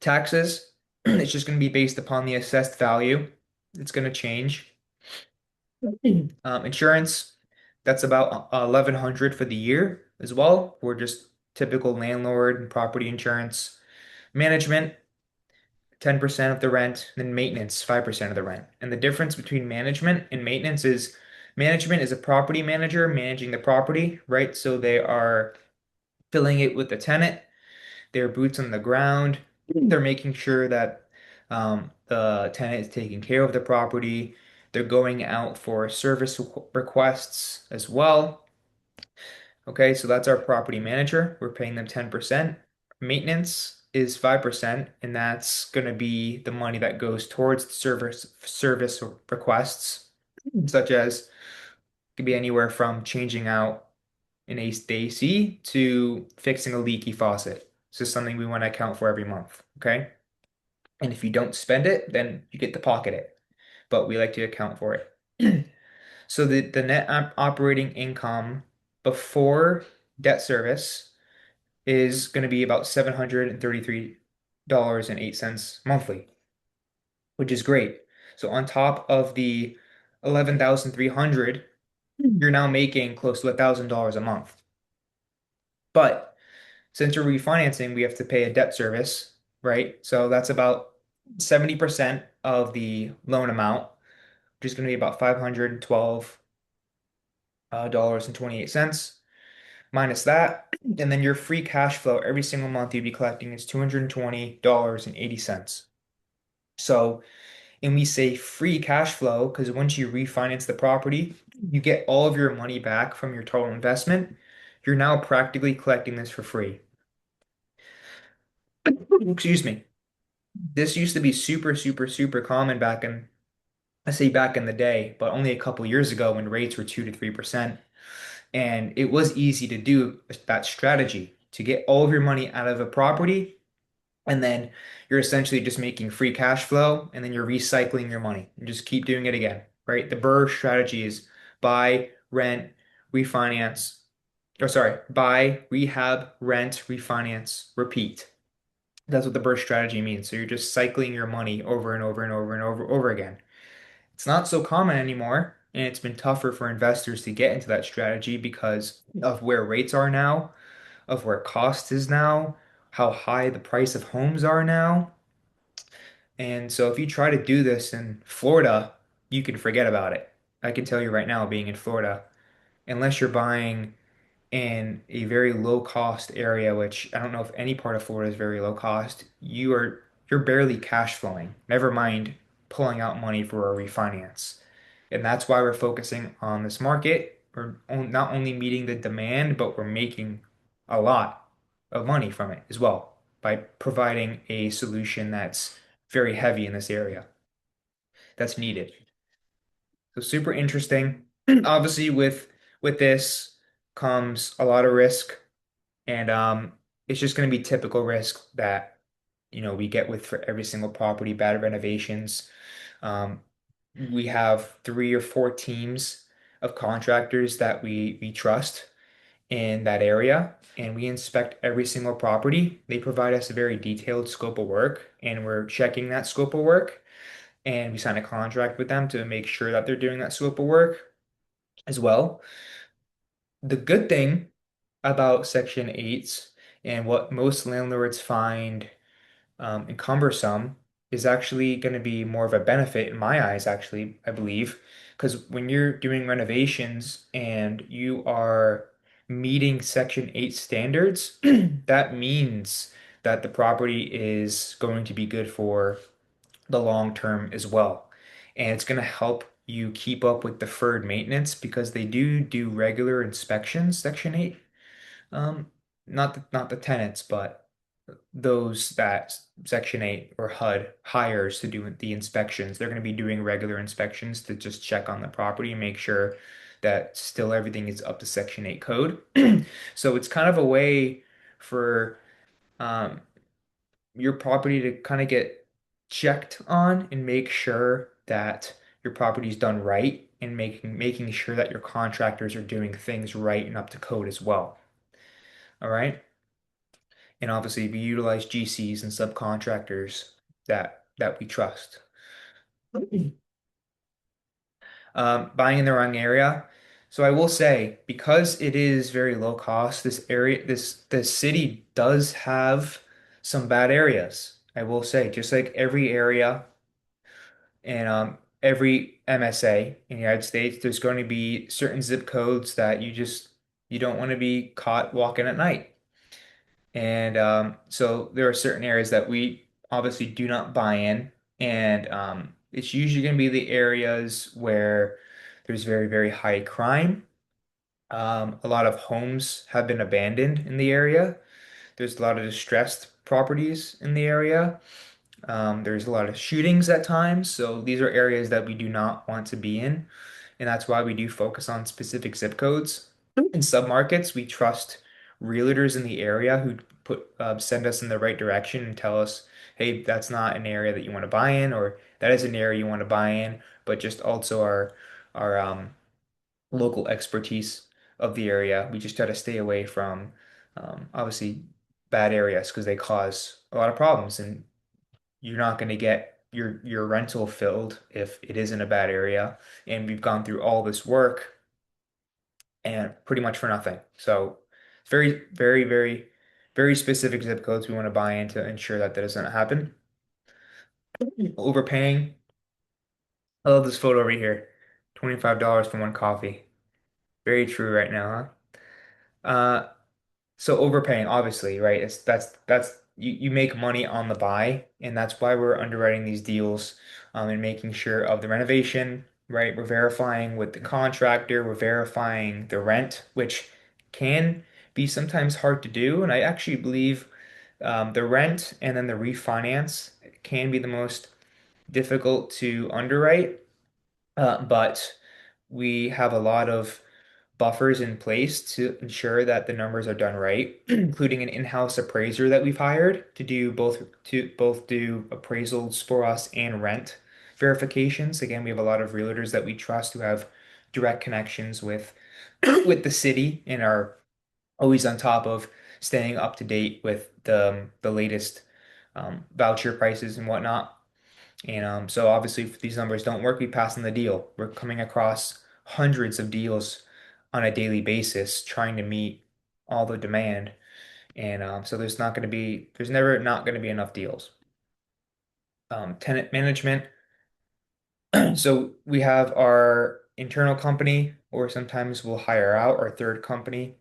Taxes, it's just going to be based upon the assessed value. It's going to change. Insurance, that's about 1,100 for the year as well. We're just typical landlord and property insurance. Management, 10% of the rent, then maintenance, 5% of the rent. And the difference between management and maintenance is management is a property manager managing the property, right? So they are filling it with the tenant, they're boots on the ground, They're making sure that the tenant is taking care of the property. They're going out for service requests as well. Okay, so that's our property manager. We're paying them 10%. Maintenance is 5%, and that's going to be the money that goes towards the service requests, such as could be anywhere from changing out an AC to fixing a leaky faucet. This is something we want to account for every month, okay? And if you don't spend it, then you get to pocket it. But we like to account for it. So the net operating income before debt service is going to be about $733.08 monthly, which is great. So on top of the 11,300, you're now making close to $1,000 a month. But since you're refinancing, we have to pay a debt service, right? So that's about 70% of the loan amount, which is going to be about $512 and 28 cents. Minus that, and then your free cash flow every single month you'd be collecting is $220 and 80 cents. So, and we say free cash flow because once you refinance the property, you get all of your money back from your total investment. You're now practically collecting this for free. Excuse me. This used to be super, super, super common back in, I say back in the day, but only a couple years ago when rates were 2 to 3%. And it was easy to do that strategy to get all of your money out of a property, and then you're essentially just making free cash flow, and then you're recycling your money and just keep doing it again, right? The Burr strategy is buy, rent, refinance, or sorry, buy, rehab, rent, refinance, repeat. That's what the Burr strategy means. So you're just cycling your money over and over and over and over again. It's not so common anymore, and it's been tougher for investors to get into that strategy because of where rates are now, of where cost is now, how high the price of homes are now. And so if you try to do this in Florida, you can forget about it. I can tell you right now, being in Florida, unless you're buying in a very low cost area, which I don't know if any part of Florida is very low cost, you're barely cash flowing. Never mind pulling out money for a refinance. And that's why we're focusing on this market. We're not only meeting the demand, but we're making a lot of money from it as well by providing a solution that's very heavy in this area that's needed. So super interesting. Obviously, with this comes a lot of risk, and it's just going to be typical risk that we get with for every single property, bad renovations. Um, we have 3 or 4 teams of contractors that we trust in that area, and we inspect every single property. They provide us a very detailed scope of work, and we're checking that scope of work, and we sign a contract with them to make sure that they're doing that scope of work as well. The good thing about Section 8s and what most landlords find and cumbersome is actually going to be more of a benefit in my eyes, actually, I believe, because when you're doing renovations and you are meeting Section 8 standards, that means that the property is going to be good for the long term as well. And it's going to help you keep up with deferred maintenance because they do regular inspections, Section 8. Um, not the tenants, but those that Section 8 or HUD hires to do the inspections. They're going to be doing regular inspections to just check on the property and make sure that still everything is up to Section 8 code. So it's kind of a way for um, your property to kind of get checked on and make sure that your property is done right and making sure that your contractors are doing things right and up to code as well. All right. And obviously we utilize GCs and subcontractors that we trust. Buying in the wrong area. So I will say, because it is very low cost, this city does have some bad areas. I will say, just like every area and every MSA in the United States, there's going to be certain zip codes that you don't want to be caught walking at night. And so there are certain areas that we obviously do not buy in. And it's usually going to be the areas where there's very, very high crime. A lot of homes have been abandoned in the area. There's a lot of distressed properties in the area. There's a lot of shootings at times. So these are areas that we do not want to be in. And that's why we do focus on specific zip codes. In submarkets, we trust realtors in the area who send us in the right direction and tell us, hey, that's not an area that you want to buy in, or that is an area you want to buy in, but just also our local expertise of the area. We just try to stay away from obviously bad areas because they cause a lot of problems, and you're not going to get your rental filled if it is in a bad area. And we've gone through all this work and pretty much for nothing. So it's very, very, very, very specific zip codes we want to buy in to ensure that that doesn't happen. Overpaying. I love this photo over here. $25 for one coffee. Very true right now, huh? So overpaying, obviously, right? That's you make money on the buy, and that's why we're underwriting these deals, and making sure of the renovation, right? We're verifying with the contractor, we're verifying the rent, which can be sometimes hard to do. And I actually believe the rent and then the refinance can be the most difficult to underwrite, but we have a lot of buffers in place to ensure that the numbers are done right, including an in-house appraiser that we've hired to both do appraisals for us and rent verifications. Again, we have a lot of realtors that we trust who have direct connections with with the city and are always on top of staying up to date with the latest voucher prices and whatnot. And so obviously, if these numbers don't work, we pass on the deal. We're coming across hundreds of deals on a daily basis, trying to meet all the demand. And so there's never not going to be enough deals. Tenant management. So we have our internal company, or sometimes we'll hire out our third company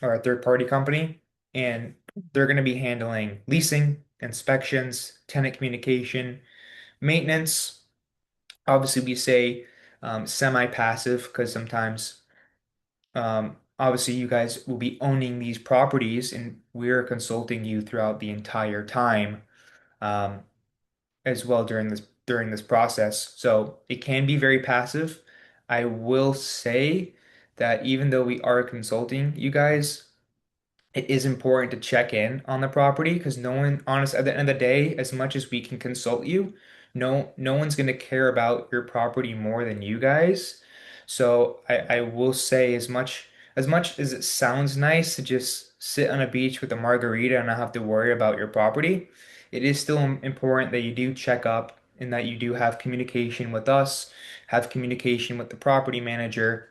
or a third party company, and they're going to be handling leasing, inspections, tenant communication, maintenance. Obviously, we say semi-passive because sometimes, obviously, you guys will be owning these properties, and we're consulting you throughout the entire time, um, as well during this process. So it can be very passive. I will say that even though we are consulting you guys, it is important to check in on the property because no one, honest, at the end of the day, as much as we can consult you, no one's going to care about your property more than you guys. So I will say as much as it sounds nice to just sit on a beach with a margarita and not have to worry about your property, it is still important that you do check up and that you do have communication with us, have communication with the property manager,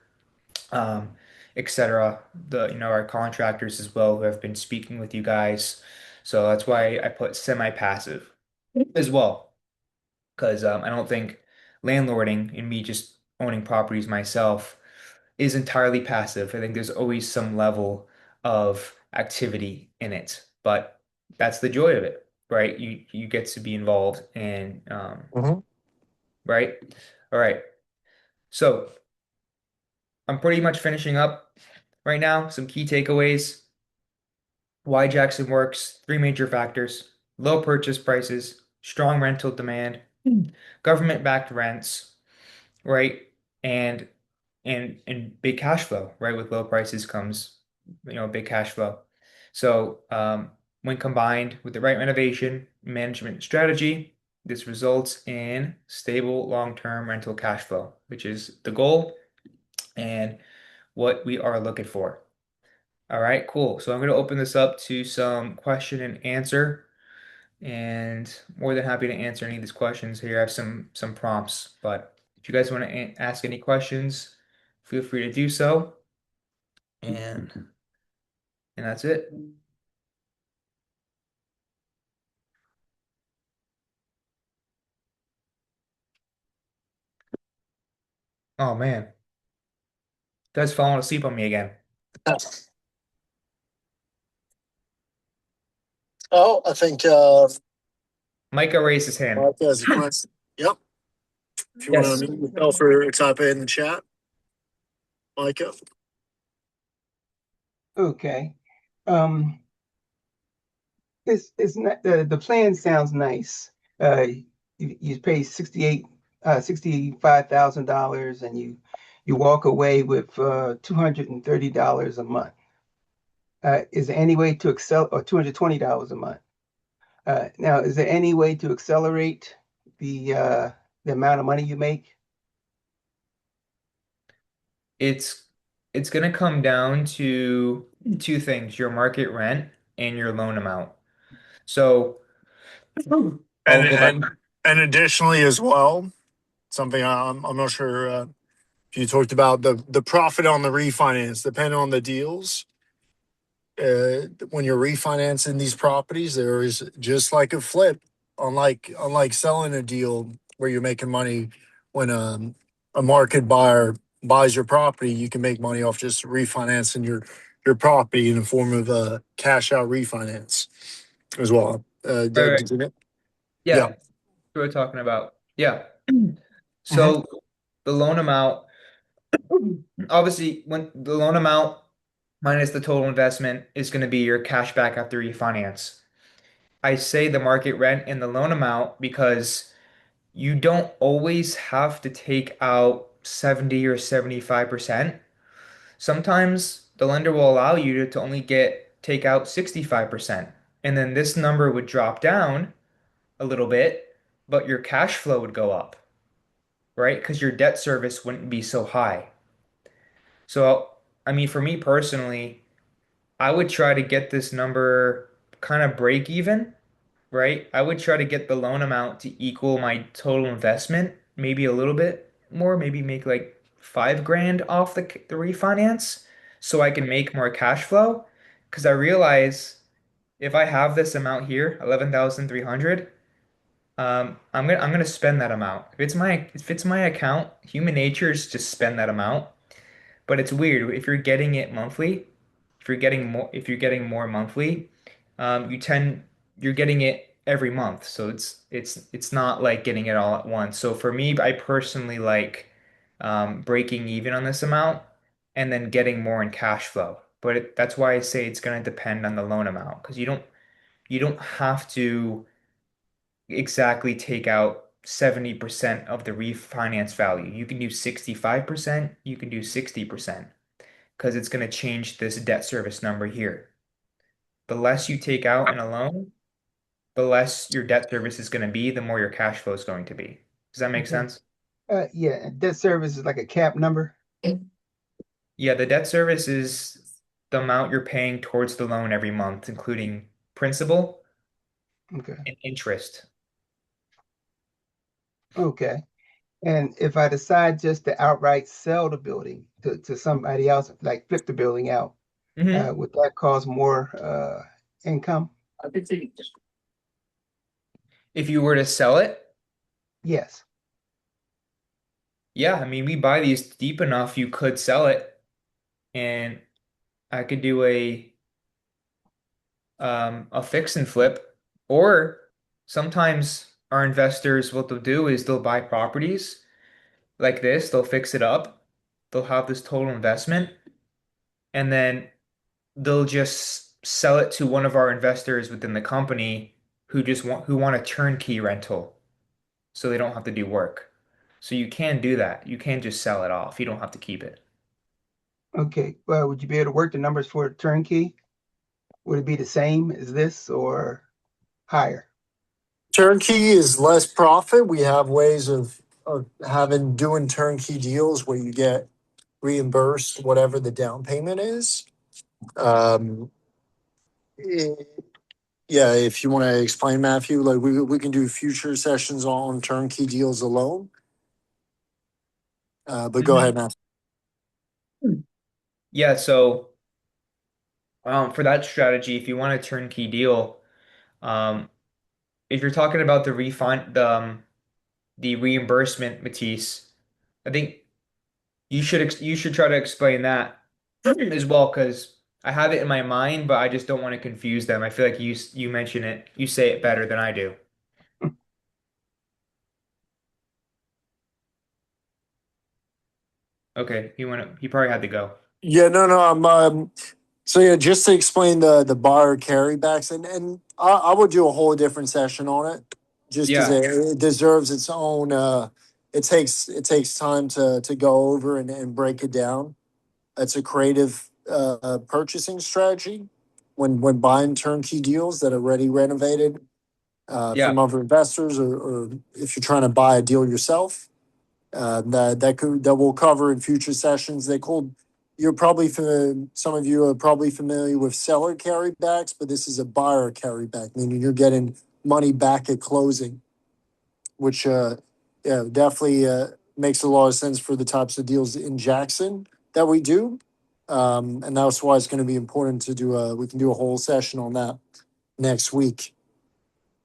um, etc. Our contractors as well who have been speaking with you guys. So that's why I put semi-passive as well, because I don't think landlording and me just owning properties myself is entirely passive. I think there's always some level of activity in it, but that's the joy of it, right? You get to be involved and Mhm. right? All right. So I'm pretty much finishing up right now. Some key takeaways. Why Jackson works, three major factors: low purchase prices, strong rental demand, government-backed rents, right? And and big cash flow, right? With low prices comes, big cash flow. So when combined with the right renovation management strategy, this results in stable long-term rental cash flow, which is the goal and what we are looking for. All right, cool. So I'm going to open this up to some question and answer, and more than happy to answer any of these questions here. I have some prompts, but if you guys want to ask any questions, feel free to do so. And that's it. Oh man, you guys falling asleep on me again. Oh, I think Micah raised his hand. Mark has a question. Yep. If you want Yes. to unmute yourself or type it in the chat, Micah. Okay. Um, it's not the plan sounds nice. You pay $65,000 and you walk away with $230 a month. Is there any way to or $220 a month? Now, is there any way to accelerate the amount of money you make? It's it's gonna come down to two things, your market rent and your loan amount. So And I'll go back. and additionally as well, something I'm not sure if you talked about the profit on the refinance, depending on the deals. When you're refinancing these properties, there is just like a flip, unlike selling a deal where you're making money when a market buyer buys your property, you can make money off just refinancing your property in the form of a cash out refinance as well. Right, right. Yeah. Yeah, what we're talking about. Yeah. Mhm. So the loan amount, obviously, when the loan amount minus the total investment is going to be your cash back after refinance. I say the market rent and the loan amount because you don't always have to take out 70 or 75%. Sometimes the lender will allow you to only take out 65%. And then this number would drop down a little bit, but your cash flow would go up, right? Because your debt service wouldn't be so high. So, I mean, for me personally, I would try to get this number kind of break even, right? I would try to get the loan amount to equal my total investment, maybe a little bit more, maybe make like 5 grand off the refinance so I can make more cash flow. Because I realize if I have this amount here, 11,300, I'm gonna spend that amount. If it's my account, human nature is just spend that amount. But it's weird if you're getting it monthly, if you're getting more monthly, you tend you're getting it every month. So it's not like getting it all at once. So for me, I personally like breaking even on this amount and then getting more in cash flow. But that's why I say it's going to depend on the loan amount because you don't have to exactly take out 70% of the refinance value. You can do 65%, you can do 60% because it's going to change this debt service number here. The less you take out in a loan, the less your debt service is going to be, the more your cash flow is going to be. Does that make Okay. sense? Yeah, debt service is like a cap number. Yeah, the debt service is the amount you're paying towards the loan every month, including principal Okay. and interest. Okay. And if I decide just to outright sell the building to somebody else, like flip the building out, Hmm. would that cause more income? If you were to sell it, Yes. yeah, I mean, we buy these deep enough, you could sell it, and I could do a fix and flip, or sometimes our investors, what they'll do is they'll buy properties like this, they'll fix it up, they'll have this total investment, and then they'll just sell it to one of our investors within the company who want a turnkey rental, so they don't have to do work. So you can do that. You can just sell it off. You don't have to keep it. Okay. Well, would you be able to work the numbers for a turnkey? Would it be the same as this or higher? Turnkey is less profit. We have ways of having doing turnkey deals where you get reimbursed whatever the down payment is. Um, eh, yeah, if you want to explain, Matthew, like we can do future sessions on turnkey deals alone. But go ahead, Mhm. Matthew. Yeah, so for that strategy, if you want a turnkey deal, um, if you're talking about the reimbursement, Matisse, I think you should try to explain that as well, because I have it in my mind, but I just don't want to confuse them. I feel like you mention it, you say it better than I do. Okay, he probably had to go. Yeah, no. So yeah, just to explain the bar carrybacks, and I would do a whole different session on it, just because Yeah, it deserves its own. It takes time to go over and break it down. It's a creative purchasing strategy when buying turnkey deals that are already renovated yeah, from other investors, or if you're trying to buy a deal yourself. That will cover in future sessions. They called. Some of you are probably familiar with seller carrybacks, but this is a buyer carryback, meaning you're getting money back at closing, which yeah, definitely makes a lot of sense for the types of deals in Jackson that we do. And that's why it's going to be important to we can do a whole session on that next week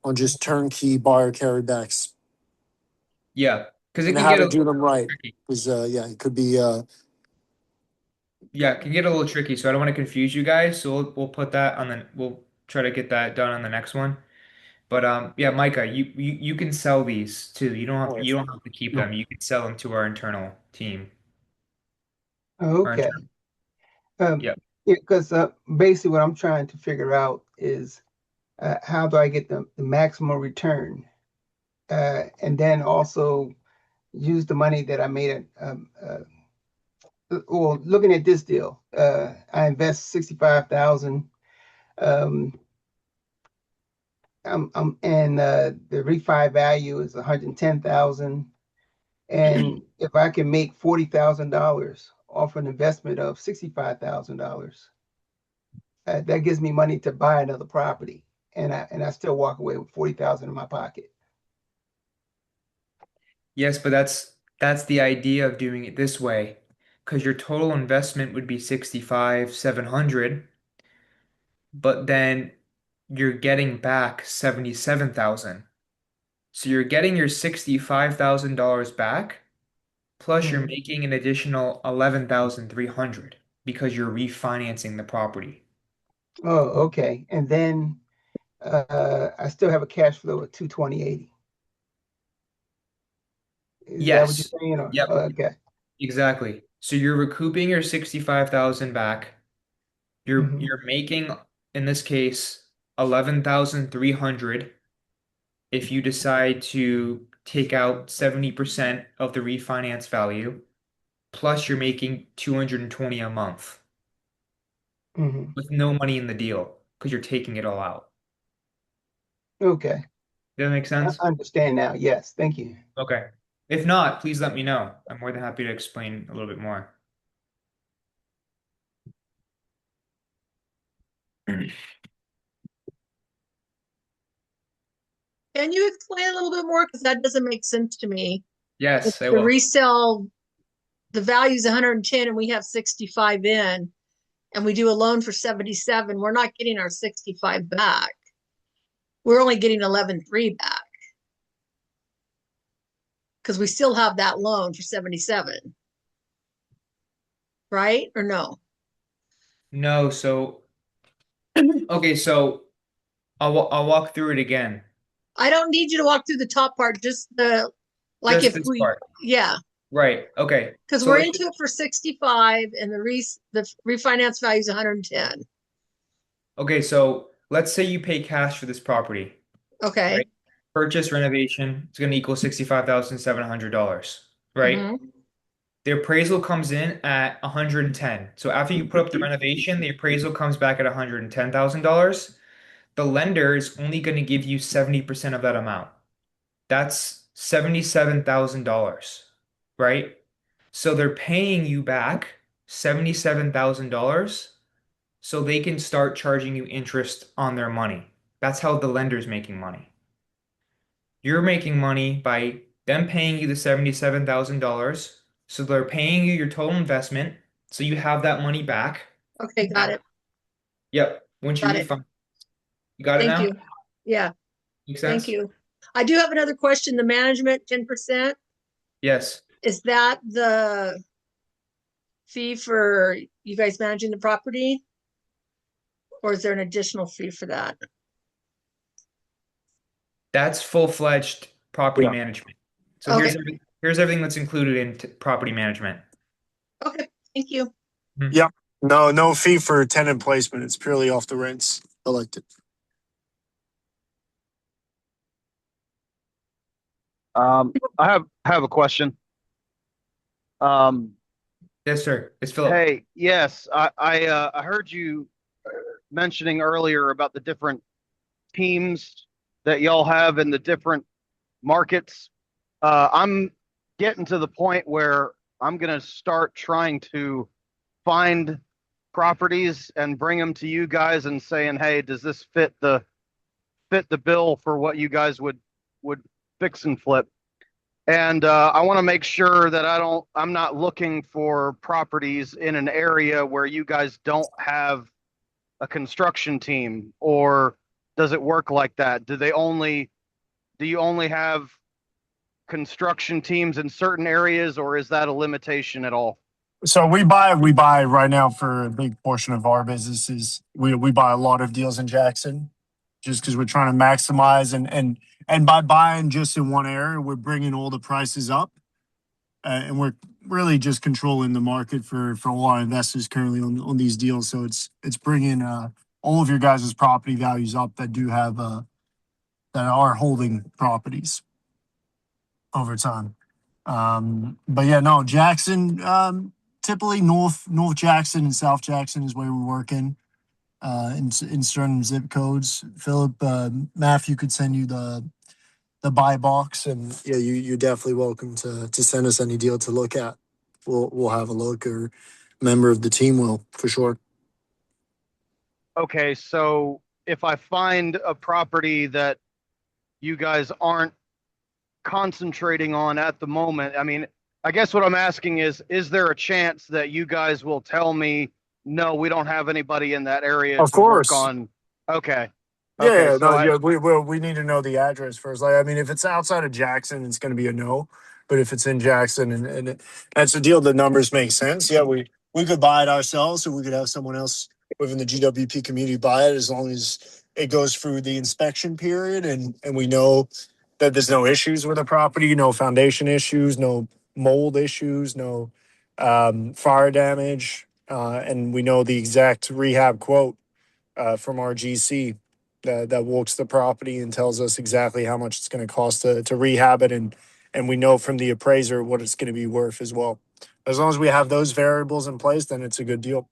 on just turnkey buyer carrybacks yeah. Because it and can how get a to do little them right. tricky. Because yeah, it could be Yeah, it can get a little tricky. So I don't want to confuse you guys. So we'll put that on the. We'll try to get that done on the next one. But yeah, Micah, you can sell these too. You don't have to keep them. You can sell them to our internal team. Our Okay. internal. Um, Yeah. yeah, because basically what I'm trying to figure out is how do I get the maximum return? And then also use the money that I made well, looking at this deal, I invest 65,000. Um, and the refi value is 110,000. And if I can make $40,000 off an investment of $65,000, that gives me money to buy another property, and I still walk away with 40,000 in my pocket. Yes, but that's the idea of doing it this way, because your total investment would be 65,700, but then you're getting back 77,000. So you're getting your $65,000 back, plus you're Mhm. making an additional 11,300 because you're refinancing the property. Oh, okay. And then I still have a cash flow of 220.80. Is that what you're Yes. saying? Or Yep, okay. exactly. So you're recouping your 65,000 back. Hmm. You're making, in this case, 11,300 if you decide to take out 70% of the refinance value, plus you're making 220 a month Hmm. with no money in the deal because you're taking it all out. Okay. Does that make I sense? understand now. Yes. Thank you. Okay. If not, please let me know. I'm more than happy to explain a little bit more. Can you explain a little bit more? Because that doesn't make sense to me. If Yes, I the will. resale, the value is 110 and we have 65 in, and we do a loan for 77, we're not getting our 65 back. We're only getting 11.3 back because we still have that loan for 77, right? Or no? No, so okay, so I'll walk through it again. I don't need you to walk through the top part, just the, like Just if this we, part. yeah, Right. Okay. because So we're let's into it for 65 and the refinance value is 110. okay, so let's say you pay cash for this property, Okay. right? Purchase renovation, it's going to equal $65,700, right? Mm-hmm. The appraisal comes in at 110. So after you put up the renovation, the appraisal comes back at $110,000. The lender is only going to give you 70% of that amount. That's $77,000, right? So they're paying you back $77,000 so they can start charging you interest on their money. That's how the lender's making money. You're making money by them paying you the $77,000. So they're paying you your total investment. So you have that money back. Okay, got it. Yep. Once you Got it. refund, you got it Thank now? you. Yeah, Make thank sense? you. I do have another question. The management 10%, Yes. is that the fee for you guys managing the property? Or is there an additional fee for that? That's full-fledged property Yeah. management. So Okay. here's everything that's included in property management. Okay, thank you. Yep. No fee for tenant placement. It's purely off the rents collected. I have a question. Yes, sir. It's Philip. Hey, yes, I heard you mentioning earlier about the different teams that y'all have in the different markets. I'm getting to the point where I'm gonna start trying to find properties and bring them to you guys and saying, hey, does this fit the bill for what you guys would fix and flip? And I want to make sure that I'm not looking for properties in an area where you guys don't have a construction team, or does it work like that? Do you only have construction teams in certain areas, or is that a limitation at all? So we buy right now for a big portion of our businesses. We buy a lot of deals in Jackson just because we're trying to maximize and by buying just in one area, we're bringing all the prices up. And we're really just controlling the market for all our investors currently on these deals. So it's bringing all of your guys' property values up that do have that are holding properties over time. But yeah, no, Jackson, typically North Jackson and South Jackson is where we're working in certain zip codes. Philip, Matthew could send you the buy box, and yeah, you're definitely welcome to send us any deal to look at. We'll have a look, or a member of the team will for sure. Okay, so if I find a property that you guys aren't concentrating on at the moment, I mean, I guess what I'm asking is there a chance that you guys will tell me, no, we don't have anybody in that area Of to work course. on? Okay. Yeah, Okay, yeah, so no, we need to know the address first. Like, I mean, if it's outside of Jackson, it's going to be a no. But if it's in Jackson that's a deal, the numbers make sense. Yeah, we could buy it ourselves, or we could have someone else within the GWP community buy it, as long as it goes through the inspection period and we know that there's no issues with the property, no foundation issues, no mold issues, no fire damage, and we know the exact rehab quote from our GC that walks the property and tells us exactly how much it's going to cost to rehab it, and we know from the appraiser what it's going to be worth as well. As long as we have those variables in place, then it's a good deal.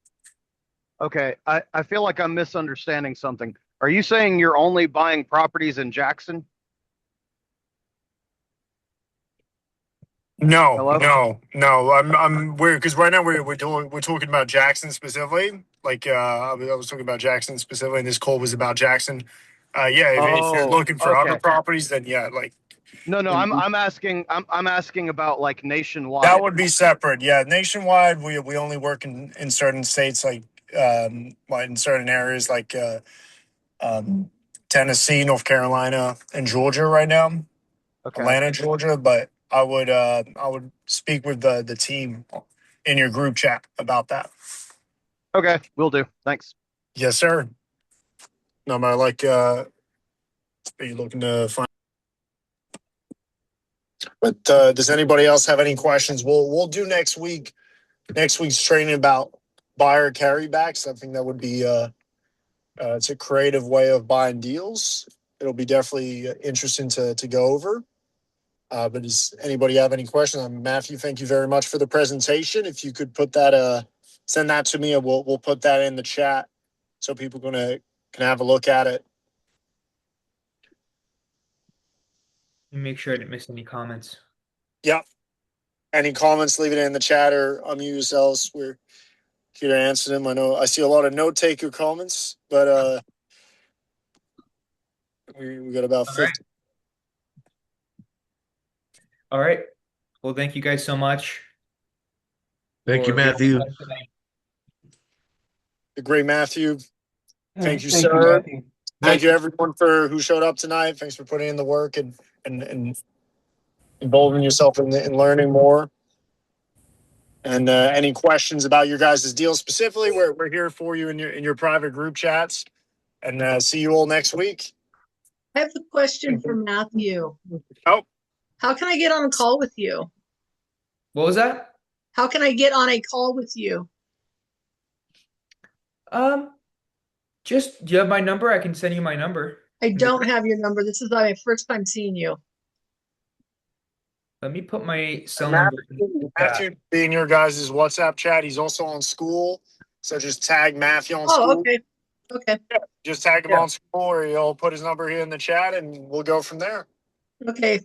okay, I feel like I'm misunderstanding something. Are you saying you're only buying properties in Jackson? No, Hello? no. We're because right now we're talking about Jackson specifically. Like I was talking about Jackson specifically, and this call was about Jackson. Yeah, if you're Oh, looking for other okay. properties, then yeah, like No, I'm asking about like that nationwide. would be separate. Yeah, nationwide, we only work in certain states, like well, in certain areas like um, Tennessee, North Carolina, and Georgia right now. Okay. Atlanta, Georgia. But I would speak with the team in your group chat about that. Okay, will do. Thanks. Yes, sir. No matter like are you looking to find? But does anybody else have any questions? We'll do next week. Next week's training about buyer carrybacks. I think that would be it's a creative way of buying deals. It'll be definitely interesting to go over. But does anybody have any questions? Matthew, thank you very much for the presentation. If you could put that, send that to me, and we'll put that in the chat so people can have a look at it. Make sure I didn't miss any comments. Yep. Any comments? Leave it in the chat or unmute yourselves. We're here to answer them. I know I see a lot of note taker comments, but we got about 50. All right. Well, thank you guys so much. Thank you, for being Matthew. with us today. The great Matthew. Thank you, Thank you, sir. Matthew. Thank you, everyone, for who showed up tonight. Thanks for putting in the work and involving yourself in learning more. And any questions about your guys' deal specifically, we're here for you in your private group chats. And see you all next week. I have a question for Matthew. Oh, How can I get on a call with you? What was that? How can I get on a call with you? Just do you have my number? I can send you my number. I don't have your number. This is my first time seeing you. Let me put my cell number in the chat. Matthew being your guys' WhatsApp chat. He's also on school. So just tag Matthew on Oh, school. okay. Okay. Just tag him on school, or he'll put his number here in the chat and we'll go from there. Okay.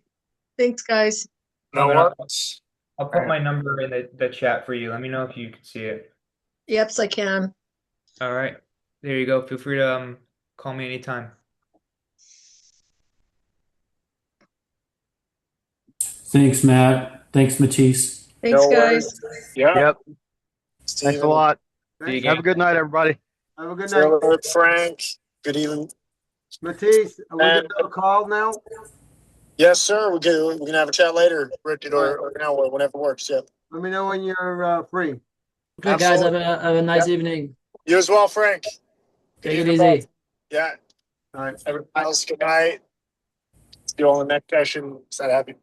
Thanks, guys. No I'll worries. put my number in the chat for you. Let me know if you can see it. Yep, I can. All right. There you go. Feel free to call me anytime. Thanks, Matt. Thanks, Matisse. Thanks, No guys. worries. Yeah. Yep. Steven. Thanks a lot. See you Have a good night, everybody. Have a good night. Taylor, Frank. Good evening. Matisse, are we And- gonna do a call now? Yes, sir. We can have a chat later, Rick, or now, whenever works. Yep. Let me know when you're free. Okay, guys, have Absolutely. a nice evening. You as well, Frank. Good Take it evening, easy. both. Yeah. All right. Everybody else, good night. See you all in the next session. Is that happy?